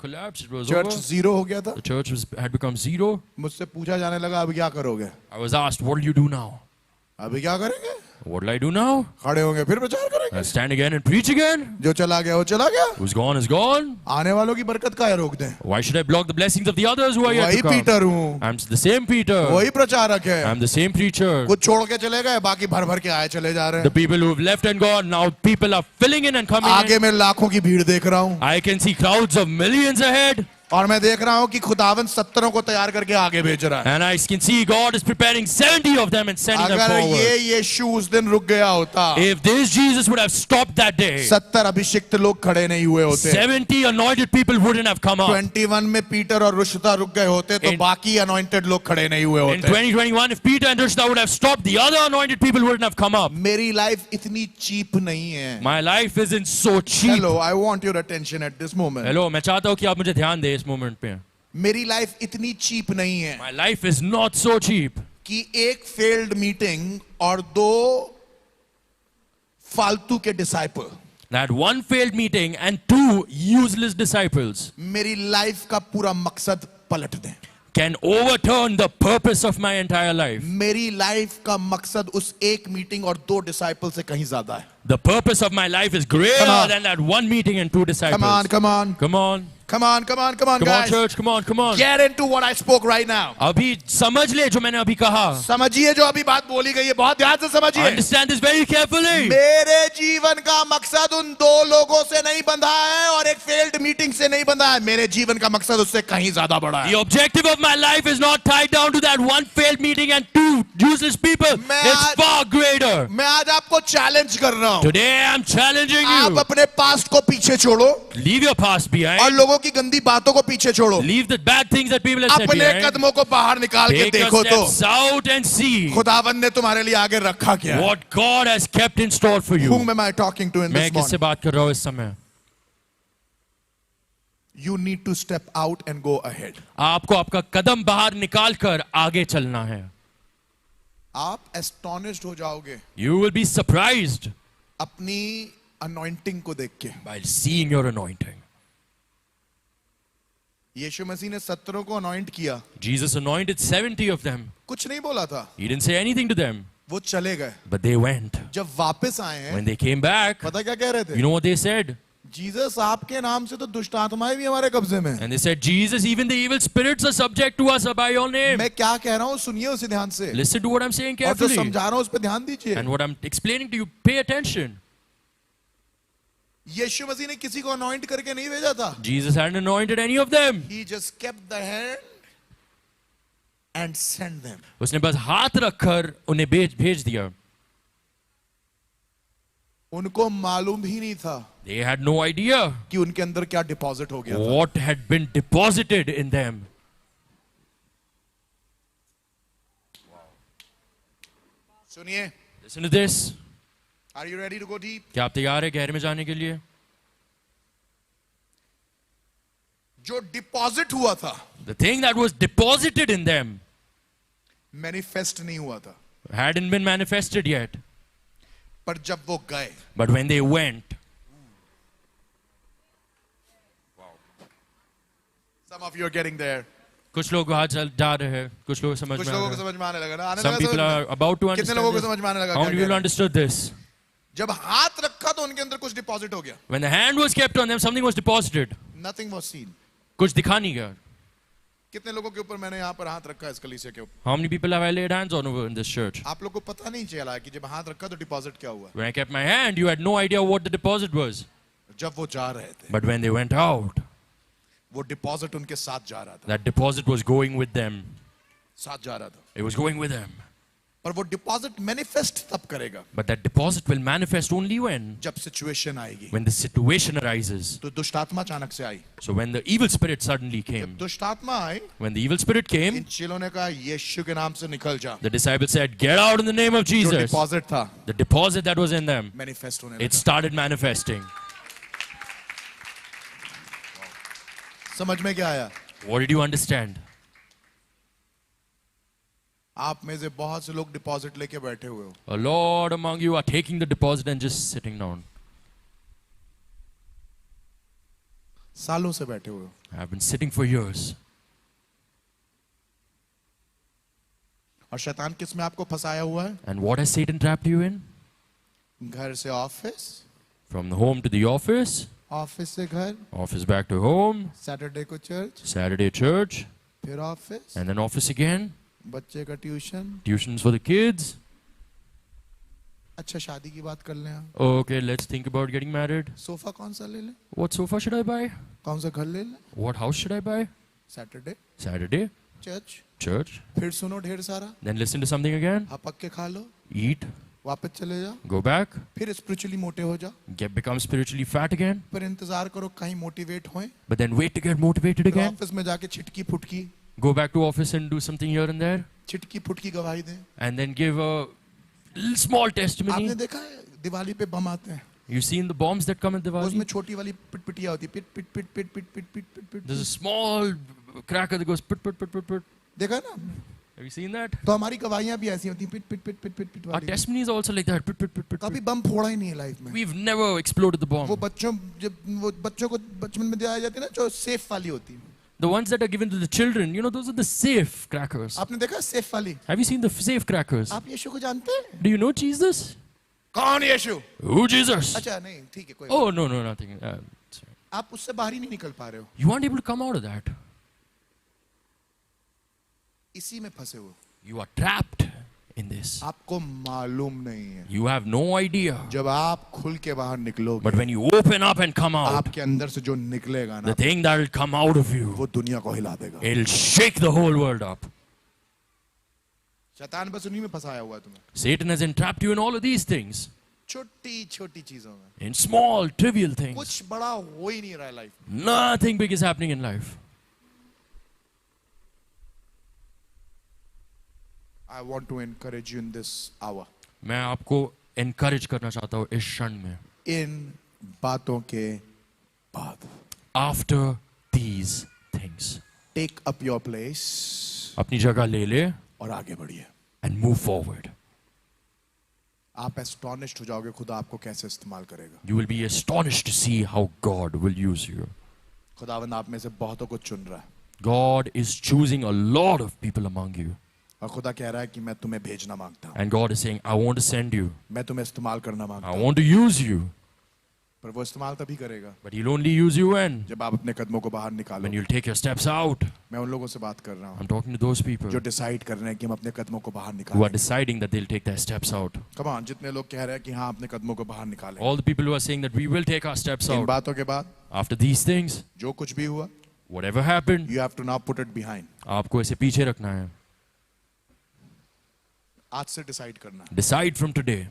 collapsed, it was church over. 0 हो गया था, The church had become zero. मुझसे पूछा जाने लगा अभी क्या करोगे? I was asked, what will you do now? अभी क्या करेंगे? What will I do now? खड़े होंगे फिर प्रचार करेंगे। I'll stand again and preach again? जो चला गया वो चला गया। Who's gone is gone. आने वालों की बरकत का रोक दें? Why should I block the blessings of the others who are yet वही to come? पीटर हूँ, I'm the same Peter. वही प्रचारक है। I'm the same preacher. कुछ छोड़ के चले गए, बाकी भर भर के आए चले जा रहे The हैं। people who've left and gone, now people are filling in and coming आगे in. मैं लाखों की भीड़ देख रहा हूँ, I can see crowds of millions ahead. और मैं देख रहा हूँ कि खुदावन 70 को तैयार करके आगे भेज रहा है। And I can see God is preparing 70 of them and sending them अगर forward. ये यीशु उस दिन रुक गया होता, If this Jesus would have stopped that day, 70 अभिषिक्त लोग खड़े नहीं हुए होते। 70 anointed people wouldn't have come up. 21 में पीटर और रुशदा रुक गए होते तो In- बाकी अनॉइंटेड लोग खड़े नहीं हुए In होते। 2021, if Peter and Rushda would have stopped, the other anointed people wouldn't have come up. मेरी लाइफ इतनी चीप नहीं है। My life isn't so cheap. Hello, I want your attention at this moment. Hello, मैं चाहता हूँ कि आप मुझे ध्यान दें इस मोमेंट पे। मेरी लाइफ इतनी चीप नहीं है My life is not so cheap कि एक फेल्ड मीटिंग और 2 फालतू के disciple that one failed meeting and 2 useless disciples मेरी लाइफ का पूरा मकसद पलट दें। can overturn the purpose of my entire life. मेरी लाइफ का मकसद उस एक मीटिंग और 2 डिसाइपल से कहीं ज्यादा है। The purpose of my life is greater Come on. than that one meeting and 2 disciples. Come on, come on, Come on. come on, come on, come on, Come on, guys. church. Come on, come on. Get into what I spoke right now. अभी समझ ले जो मैंने अभी कहा. समझिए जो अभी बात बोली गई है, बहुत ध्यान से समझिए। Understand this very carefully. मेरे जीवन का मकसद उन 2 लोगों से नहीं बंधा है और एक फेल्ड मीटिंग से नहीं बंधा है। मेरे जीवन का मकसद उससे कहीं ज्यादा बड़ा है। The objective of my life is not tied down to that one failed meeting and 2 useless people. मैं It's आज- far greater. मैं आज आपको आपको चैलेंज कर रहा हूं, Today I'm challenging आप you. अपने पास्ट को पीछे छोड़ो Leave your past और behind. लोगों की गंदी बातों को पीछे छोड़ो, Leave the bad things that people have said अपने behind. कदमों को बाहर निकाल के Take your देखो तो steps out and see खुदावन ने तुम्हारे लिए आगे रखा क्या है. what God has kept in store for you. Whom am I talking to in मैं this किससे morning? बात कर रहा हूँ इस समय? You need to step out and go ahead. आपको आपका कदम बाहर निकाल कर आगे चलना है. आप एस्टोनिश्ड हो जाओगे You will be surprised अपनी अनॉइंटिंग को देख के. by seeing your anointing. यीशु मसीह ने 17 को अनॉइंट किया, Jesus anointed 70 of them. कुछ नहीं बोला था, He didn't say anything to them, वो चले गए. but they went. जब वापस आए हैं, When they came back, पता क्या कह रहे थे? you know what they said? Jesus आपके नाम से तो दुष्ट आत्माएं भी हमारे कब्जे में हैं. And they said, Jesus, even the evil spirits are subject to us by your name. मैं क्या कह रहा हूँ सुनिए उसे ध्यान से, Listen to what I'm saying और जो carefully. समझा रहा हूँ उस पर ध्यान दीजिए. And what I'm explaining to you, pay attention. यीशु मसीह ने किसी को अनॉइंट करके नहीं भेजा था. Jesus hadn't anointed any of them. He just kept the hand and sent them. उसने बस हाथ रखकर उन्हें भेज दिया. उनको मालूम ही नहीं था They had no idea कि उनके अंदर क्या डिपॉजिट हो गया था. what had been deposited in them. सुनिए, Listen to this. are you ready to go deep? क्या आप तैयार हैं गहरे में जाने के लिए? जो डिपॉजिट हुआ था The thing that was deposited in them manifest नहीं हुआ था, hadn't been manifested yet. पर जब वो गए, But when they went, some of you are getting there. कुछ लोग वहां जा रहे हैं, कुछ लोग समझ कुछ में आ लोगों को रहे हैं. समझ में आने लगा ना, आने Some लगा people समझ are में? about to कितने understand लोगों को this. समझ में आने लगा How क्या many कह people रहे हैं? understood this? जब हाथ रखा तो उनके अंदर कुछ डिपॉजिट हो गया. When the hand was kept on them, something was deposited. Nothing was seen. कुछ दिखा नहीं गया. कितने लोगों के ऊपर मैंने यहाँ पर हाथ रखा है इस कलीसिया के ऊपर. How many people have I laid hands on over in this church? आप लोग को पता नहीं चला कि जब हाथ रखा तो डिपॉजिट क्या हुआ. When I kept my hand, you had no idea what the deposit was. जब वो जा रहे थे, But when they went out, वो डिपॉजिट उनके साथ जा रहा था, that deposit was going with them. साथ जा रहा था. It was going with them. पर वो डिपॉजिट मैनिफेस्ट तब करेगा But that deposit will manifest only when जब सिचुएशन आएगी. the situation arises. तो दुष्ट आत्मा अचानक से आई. So when the evil spirit suddenly जब came, दुष्ट आत्मा आई, when the evil spirit in came, चेलों ने कहा यीशु के नाम से निकल जा. the disciples said, "Get out in the name of जो Jesus." डिपॉजिट था The deposit that was in them, manifest होने it लगा. started manifesting. समझ में क्या आया? What did you understand? आप में से बहुत से लोग डिपॉजिट लेके बैठे हुए हो. A lot among you are taking the deposit and just sitting down. सालों से बैठे हुए हो. I've been sitting for years. और शैतान किस में आपको फंसाया हुआ है? And what has Satan trapped you in? घर से office, From the home to the office, office से घर, office back to home, Saturday को चर्च, Saturday church, फिर office, and then office again, बच्चे का tuition. tuitions for the kids. अच्छा शादी की बात कर लें आप. Okay, let's think about getting married. Sofa कौन सा ले लें? What sofa should I buy? कौन सा घर ले लें? What house should I buy? Saturday Saturday, church, church. फिर सुनो ढेर सारा, Then listen to something again. हपक के खा लो, Eat, वापस चले जाओ, go back, फिर स्पिरिचुअली मोटे हो जाओ, become spiritually fat again. फिर इंतजार करो कहीं मोटिवेट होए, But then wait to get motivated फिर again. ऑफिस में जाके छिटकी फुटकी, Go back to office and do something here and there. छिटकी फुटकी गवाही दें. And then give a little small testimony. आपने देखा है दिवाली पे बम आते हैं, You've seen the bombs that come at उसमें Diwali? छोटी वाली पिटपिटिया होती है, पिट पिट पिट पिट पिट पिट पिट पिट पिट. There's a small cracker that goes put, put, put, put, put. देखा ना? Have you seen that? तो हमारी गवाहियां भी ऐसी होती हैं, पिट पिट पिट पिट पिट पिट Our वाली. testimony is also like that. Put, put, put, put, कभी put. बम फोड़ा ही नहीं है लाइफ में. We've never exploded the वो bomb. बच्चों जब वो बच्चों को बचपन में दिया जाती है ना जो सेफ वाली होती है. The ones that are given to the children, you know, those are the safe crackers. आपने देखा सेफ वाली? Have you seen the safe crackers? आप यीशु को जानते हैं? Do you know Jesus? कौन यीशु? Who Jesus? अच्छा नहीं ठीक है कोई. Oh, no, no, nothing. Sorry. आप उससे बाहर ही नहीं निकल पा रहे हो. You aren't able to come out of that. इसी में फंसे हो. You are trapped in this. आपको मालूम नहीं है. You have no idea. जब आप खुल के बाहर निकलोगे, But when you open up and come out, आपके अंदर से जो निकलेगा the ना, thing that will come out of you, वो दुनिया को हिला देगा. it'll shake the whole world up. शैतान बस उन्हीं में फंसाया हुआ है तुम्हें. Satan has entrapped you in all of these things. छोटी छोटी चीजों में in small, trivial things. कुछ बड़ा हो ही नहीं रहा है लाइफ में। Nothing big is happening in life. I want to encourage you in this hour. मैं आपको encourage करना चाहता हूँ इस क्षण में. इन बातों के बाद After these things, take up your place अपनी जगह ले ले और आगे बढ़िए। and move forward. आप एस्टोनिश्ड हो जाओगे खुदा आपको कैसे इस्तेमाल करेगा। You will be astonished to see how God will use you. खुदावंद आप में से बहुतों को चुन रहा है God is choosing a lot of people among you. और खुदा कह रहा है कि मैं तुम्हें भेजना मांगता हूँ, And God is saying, I want to send you. मैं तुम्हें इस्तेमाल करना मांगता I हूँ। want to use you. पर वो इस्तेमाल तभी करेगा But He'll only use you when? जब आप अपने कदमों को बाहर When निकालो। you'll take your steps out. मैं उन लोगों से बात कर रहा हूँ I'm talking to those people जो डिसाइड कर रहे हैं कि हम अपने कदमों को बाहर who are निकालें। deciding that they'll take their steps out. Come on, जितने लोग कह रहे हैं कि हाँ अपने कदमों को बाहर निकालें। All the people who are saying that we will take our steps in out. बातों के बाद After these things, जो कुछ भी हुआ, whatever happened, you have to now put it behind. आपको इसे पीछे रखना है. आज से डिसाइड करना है। Decide from today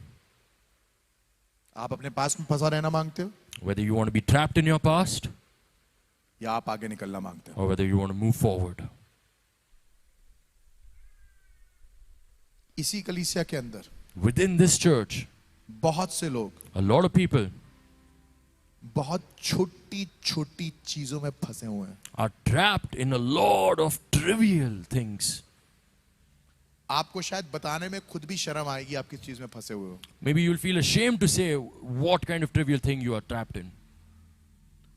आप अपने पास में फंसा रहना मांगते हो whether you want to be trapped in your past या आप आगे निकलना मांगते हो। or whether you want to move forward. इसी कलीसिया के अंदर Within this church, बहुत से लोग a lot of people बहुत छोटी छोटी चीजों में फंसे हुए हैं। are trapped in a lot of trivial things. आपको शायद बताने में खुद भी शर्म आएगी आप किस चीज में फंसे हुए हो। Maybe you'll feel ashamed to say what kind of trivial thing you are trapped in.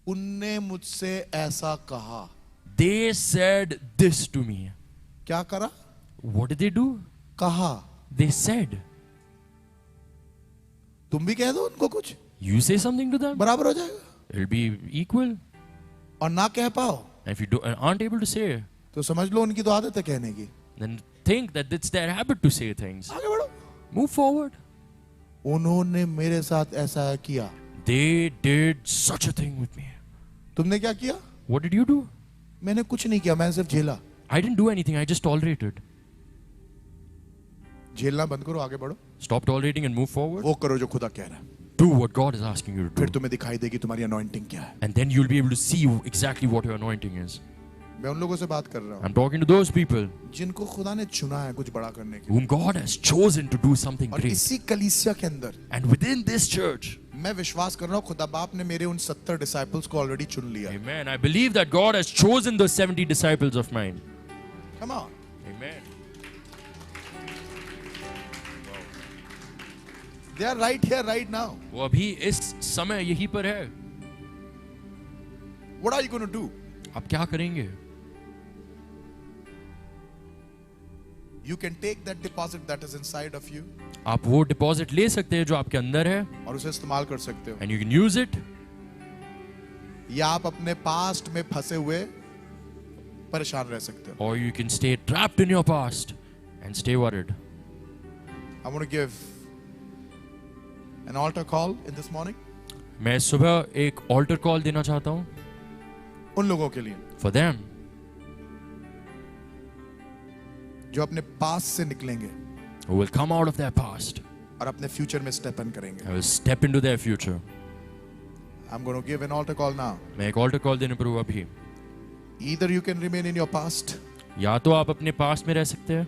उनने मुझसे ऐसा कहा। They said this to me. क्या करा? What did they do? कहा। They said. तुम भी कह दो उनको कुछ, You say something to them, बराबर हो जाएगा। it'll be equal. और ना कह पाओ And if you aren't able to say, तो समझ लो उनकी तो आदत है कहने की। then think that it's their habit to say things. आगे बढ़ो। Move forward. उन्होंने मेरे साथ ऐसा किया। They did such a thing with me. तुमने क्या किया? What did you do? मैंने कुछ नहीं किया, मैंने सिर्फ झेला। I didn't do anything. I just tolerated. झेलना बंद करो, आगे बढ़ो। Stop tolerating and move forward. वो करो जो खुदा कह रहा है। Do what God is asking you to फिर do. तुम्हें दिखाई देगी तुम्हारी अनॉइंटिंग क्या है। And then you'll be able to see exactly what your anointing is. मैं उन लोगों से बात कर रहा हूँ I'm talking to those people जिनको खुदा ने चुना है कुछ बड़ा करने के लिए। whom God has chosen to do something और great. इसी कलीसिया के अंदर And within this church, मैं विश्वास कर रहा हूँ खुदा बाप ने मेरे उन 70 डिसाइपल्स को ऑलरेडी चुन लिया है। amen, I believe that God has chosen those 70 disciples of mine. Come on. Amen. They are right here right now. वो अभी इस समय यहीं पर है. What are you going to do? आप क्या करेंगे? You can take that deposit that is inside of you आप वो डिपॉजिट ले सकते हैं जो आपके अंदर है, और उसे इस्तेमाल कर सकते हो, and you can use it. या आप अपने पास्ट में फंसे हुए परेशान रह सकते हो। Or you can stay trapped in your past and stay worried. I want to give an altar call in this morning मैं सुबह एक altar call देना चाहता हूँ उन लोगों के लिए for them जो अपने पास्ट से निकलेंगे who will come out of their past और अपने फ्यूचर में स्टेप इन करेंगे। and will step into their future. I'm going to give an altar call now. मैं एक altar call देने पर हूँ अभी. Either you can remain in your past या तो आप अपने पास्ट में रह सकते हैं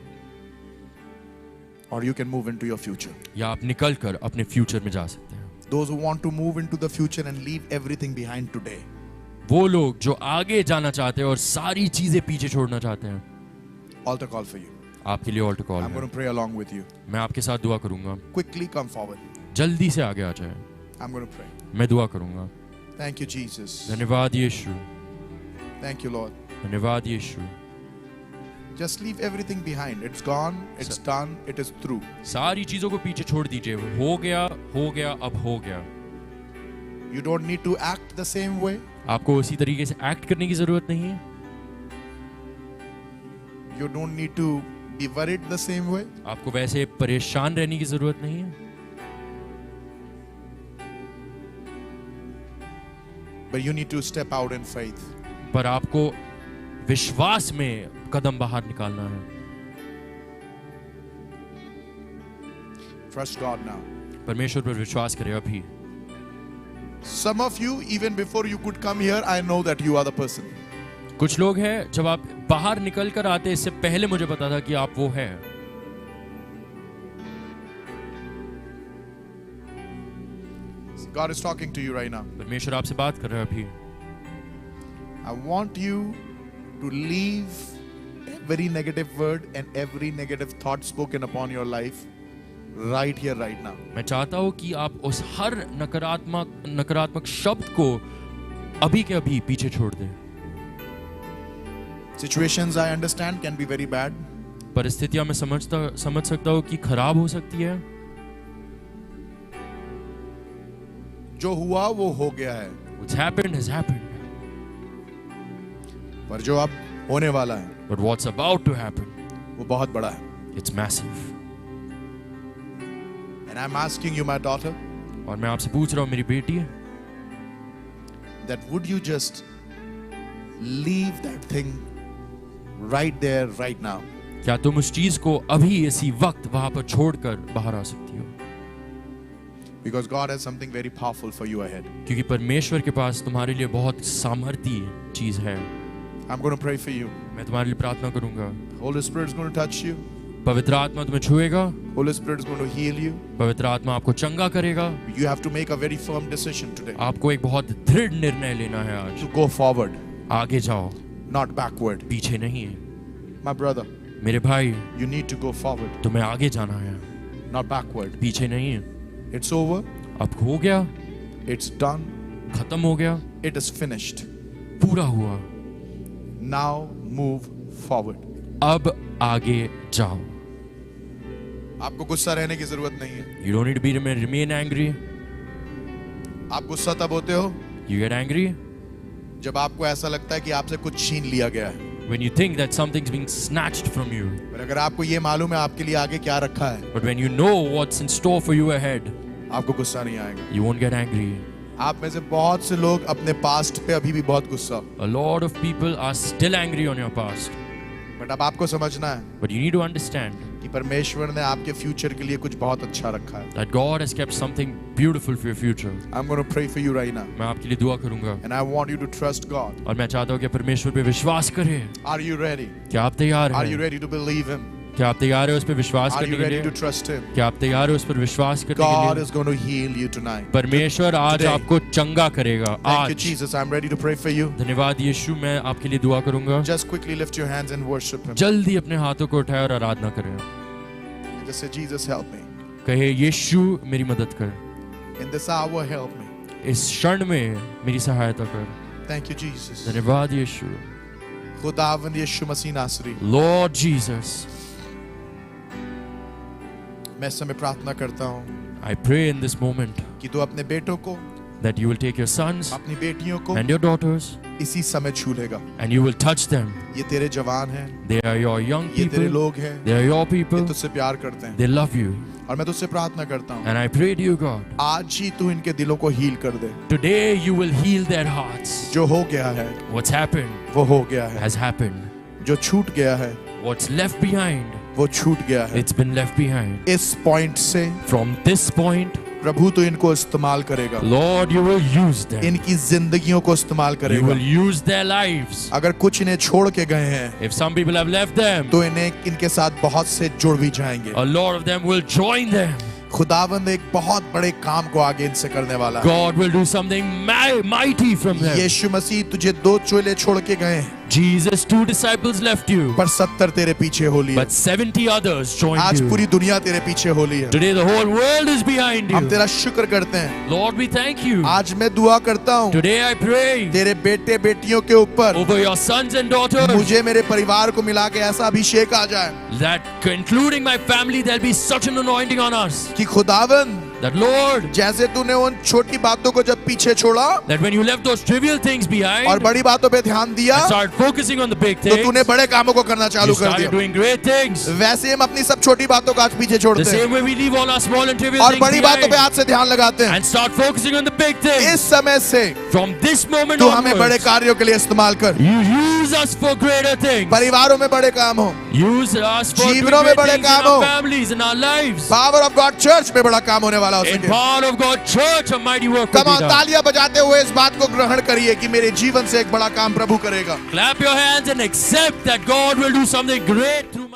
or you can move into your future. या आप निकल कर अपने फ्यूचर में जा सकते हैं. Those who want to move into the future and leave everything behind today, वो लोग जो आगे जाना चाहते हैं और सारी चीजें पीछे छोड़ना चाहते हैं, altar call for you. आपके लिए altar call I'm going है. to pray along with you. मैं आपके साथ दुआ करूंगा. Quickly come forward. जल्दी से आगे आ जाए. I'm going to pray. मैं दुआ करूंगा. Thank you, Jesus. धन्यवाद यीशु. Thank you, Lord. धन्यवाद यीशु. Just leave everything behind. It's gone. It's done. It is through. सारी चीजों को पीछे छोड़ दीजिए. हो गया, अब हो गया. You don't need to act the same way. आपको उसी तरीके से एक्ट करने की जरूरत नहीं है. You don't need to be worried the same way. आपको वैसे परेशान रहने की जरूरत नहीं है. But you need to step out in faith. पर आपको विश्वास में कदम बाहर निकालना है. Trust God now. परमेश्वर पर विश्वास करें अभी। Some of you, even before you could come here, I know that you are the person. कुछ लोग हैं जब आप बाहर निकल कर आते इससे पहले मुझे पता था कि आप वो हैं। God is talking to you right now. परमेश्वर आपसे बात कर रहा है अभी। I want you to leave every negative word and every negative thought spoken upon your life right here, right now. मैं चाहता हूं कि आप उस हर नकारात्मक शब्द को अभी के अभी पीछे छोड़ दें। Situations I understand can be very bad. परिस्थितियां मैं समझ सकता हूं कि खराब हो सकती है। जो हुआ वो हो गया है, What's happened has happened. पर जो अब होने वाला है But what's about to happen, वो बहुत बड़ा है. it's massive. And I'm asking you, my daughter, और मैं आपसे पूछ रहा हूं मेरी बेटी, that would you just leave that thing right there, right now? क्या तुम उस चीज को अभी इसी वक्त वहां पर छोड़कर बाहर आ सकती हो? Because God has something very powerful for you ahead. क्योंकि परमेश्वर के पास तुम्हारे लिए बहुत सामर्थी चीज है। I'm going to pray for you. मैं तुम्हारे लिए प्रार्थना करूंगा। Holy Spirit is going to touch you. पवित्र आत्मा तुम्हें छुएगा। Holy Spirit is going to heal you. पवित्र आत्मा आपको चंगा करेगा। You have to make a very firm decision today आपको एक बहुत दृढ़ निर्णय लेना है आज। to go forward, आगे जाओ, not backward. पीछे नहीं। My brother, मेरे भाई, you need to go forward, तुम्हें आगे जाना है, not backward. पीछे नहीं। It's over. अब हो गया, It's done. खत्म हो गया, It is finished. पूरा हुआ। Now move forward. अब आगे जाओ। आपको गुस्सा रहने की जरूरत नहीं है. You don't need to remain angry. आप गुस्सा तब होते हो You get angry जब आपको ऐसा लगता है कि आपसे कुछ छीन लिया गया है. when you think that something's being snatched from you. पर अगर आपको ये मालूम है आपके लिए आगे क्या रखा है, But when you know what's in store for you ahead, आपको गुस्सा नहीं आएगा. you won't get angry. आप में से बहुत से लोग अपने पास्ट पे अभी भी बहुत गुस्सा, A lot of people are still angry on your past. But अब आपको समझना है But you need to understand कि परमेश्वर ने आपके फ्यूचर के लिए कुछ बहुत अच्छा रखा है. that God has kept something beautiful for your future. I'm going to pray for you right now, मैं आपके लिए दुआ करूंगा and I want you to trust God. और मैं चाहता हूँ कि परमेश्वर पे विश्वास करें। Are you ready? क्या आप तैयार Are you हैं? ready to believe Him? क्या आप तैयार हैं उस पर विश्वास Are करने you के ready लिए? to trust Him? क्या आप तैयार हैं उस पर विश्वास करने God के is लिए? going to heal you tonight. परमेश्वर आज Today. आपको चंगा करेगा। Thank you, आज Jesus. I'm ready to pray for you. धन्यवाद यीशु, मैं आपके लिए दुआ करूंगा। Just quickly lift your hands and worship Him. जल्दी अपने हाथों को उठाए और आराधना करें। Just say, Jesus, help me. कहे यीशु मेरी मदद कर, In this hour, help me. इस क्षण में मेरी सहायता कर। Thank you, Jesus. धन्यवाद यीशु। खुदावंद यीशु मसीह नासरी, Lord Jesus, मैं इस समय प्रार्थना करता हूँ I pray in this moment कि तू अपने बेटों को, that you will take your sons अपनी बेटियों को and your daughters इसी समय छू लेगा. and you will touch them. ये तेरे जवान हैं, They are your young ये तेरे people. लोग हैं, They are your ये people. तुझसे प्यार करते हैं. They love you. और मैं तुझसे प्रार्थना करता हूँ And I pray to you, God, आज ही तू इनके दिलों को हील कर दे. today you will heal their hearts. जो हो गया है What's happened वो हो गया है. has happened. जो छूट गया है What's left behind, वो छूट गया है. it's been left behind. इस पॉइंट से From this point, प्रभु तो इनको इस्तेमाल करेगा, Lord, you will use them. इनकी जिंदगियों को इस्तेमाल You करेगा. will use their lives. अगर कुछ इन्हें छोड़ के गए हैं If some people have left them, तो इन्हें इनके साथ बहुत से जुड़ भी जाएंगे. a lot of them will join them. खुदावंद एक बहुत बड़े काम को आगे इनसे करने वाला है. God will do something mighty from them. यीशु मसीह तुझे 2 चोले छोड़ के गए हैं, Jesus, 2 disciples left you, पर 70 तेरे पीछे हो लिए. but 70 others joined आज you. पूरी दुनिया तेरे पीछे हो ली है. Today the whole world is behind हम you. तेरा शुक्र करते हैं. Lord, we thank you. आज मैं दुआ करता हूँ Today I pray तेरे बेटे बेटियों के ऊपर over your sons and daughters मुझे मेरे परिवार को मिला के ऐसा अभिषेक आ जाए that, including my family, there'll be such an anointing on us. कि खुदावंद That Lord, जैसे तूने उन छोटी बातों को जब पीछे छोड़ा that when you left those trivial things behind और बड़ी बातों पे ध्यान दिया and started focusing on the big तो things, तूने बड़े कामों को करना you चालू कर started दिया. doing great things. वैसे हम अपनी सब छोटी बातों को आज पीछे The छोड़ते हैं same way we leave all our small and trivial और things बड़ी बातों पे behind आज से ध्यान लगाते हैं. and start focusing on the big things. इस समय से From this moment तू हमें बड़े onwards, कार्यों के लिए इस्तेमाल कर. you use us for greater things. परिवारों में बड़े काम हो, Use us for doing जीवनों में great बड़े things in काम our हो. families, in our lives. Power of God church में बड़ा काम होने वाला हो In सके। power of God church, a mighty work will come be on, done. तालियां बजाते हुए इस बात को ग्रहण करिए कि मेरे जीवन से एक बड़ा काम प्रभु करेगा। Clap your hands and accept that God will do something great through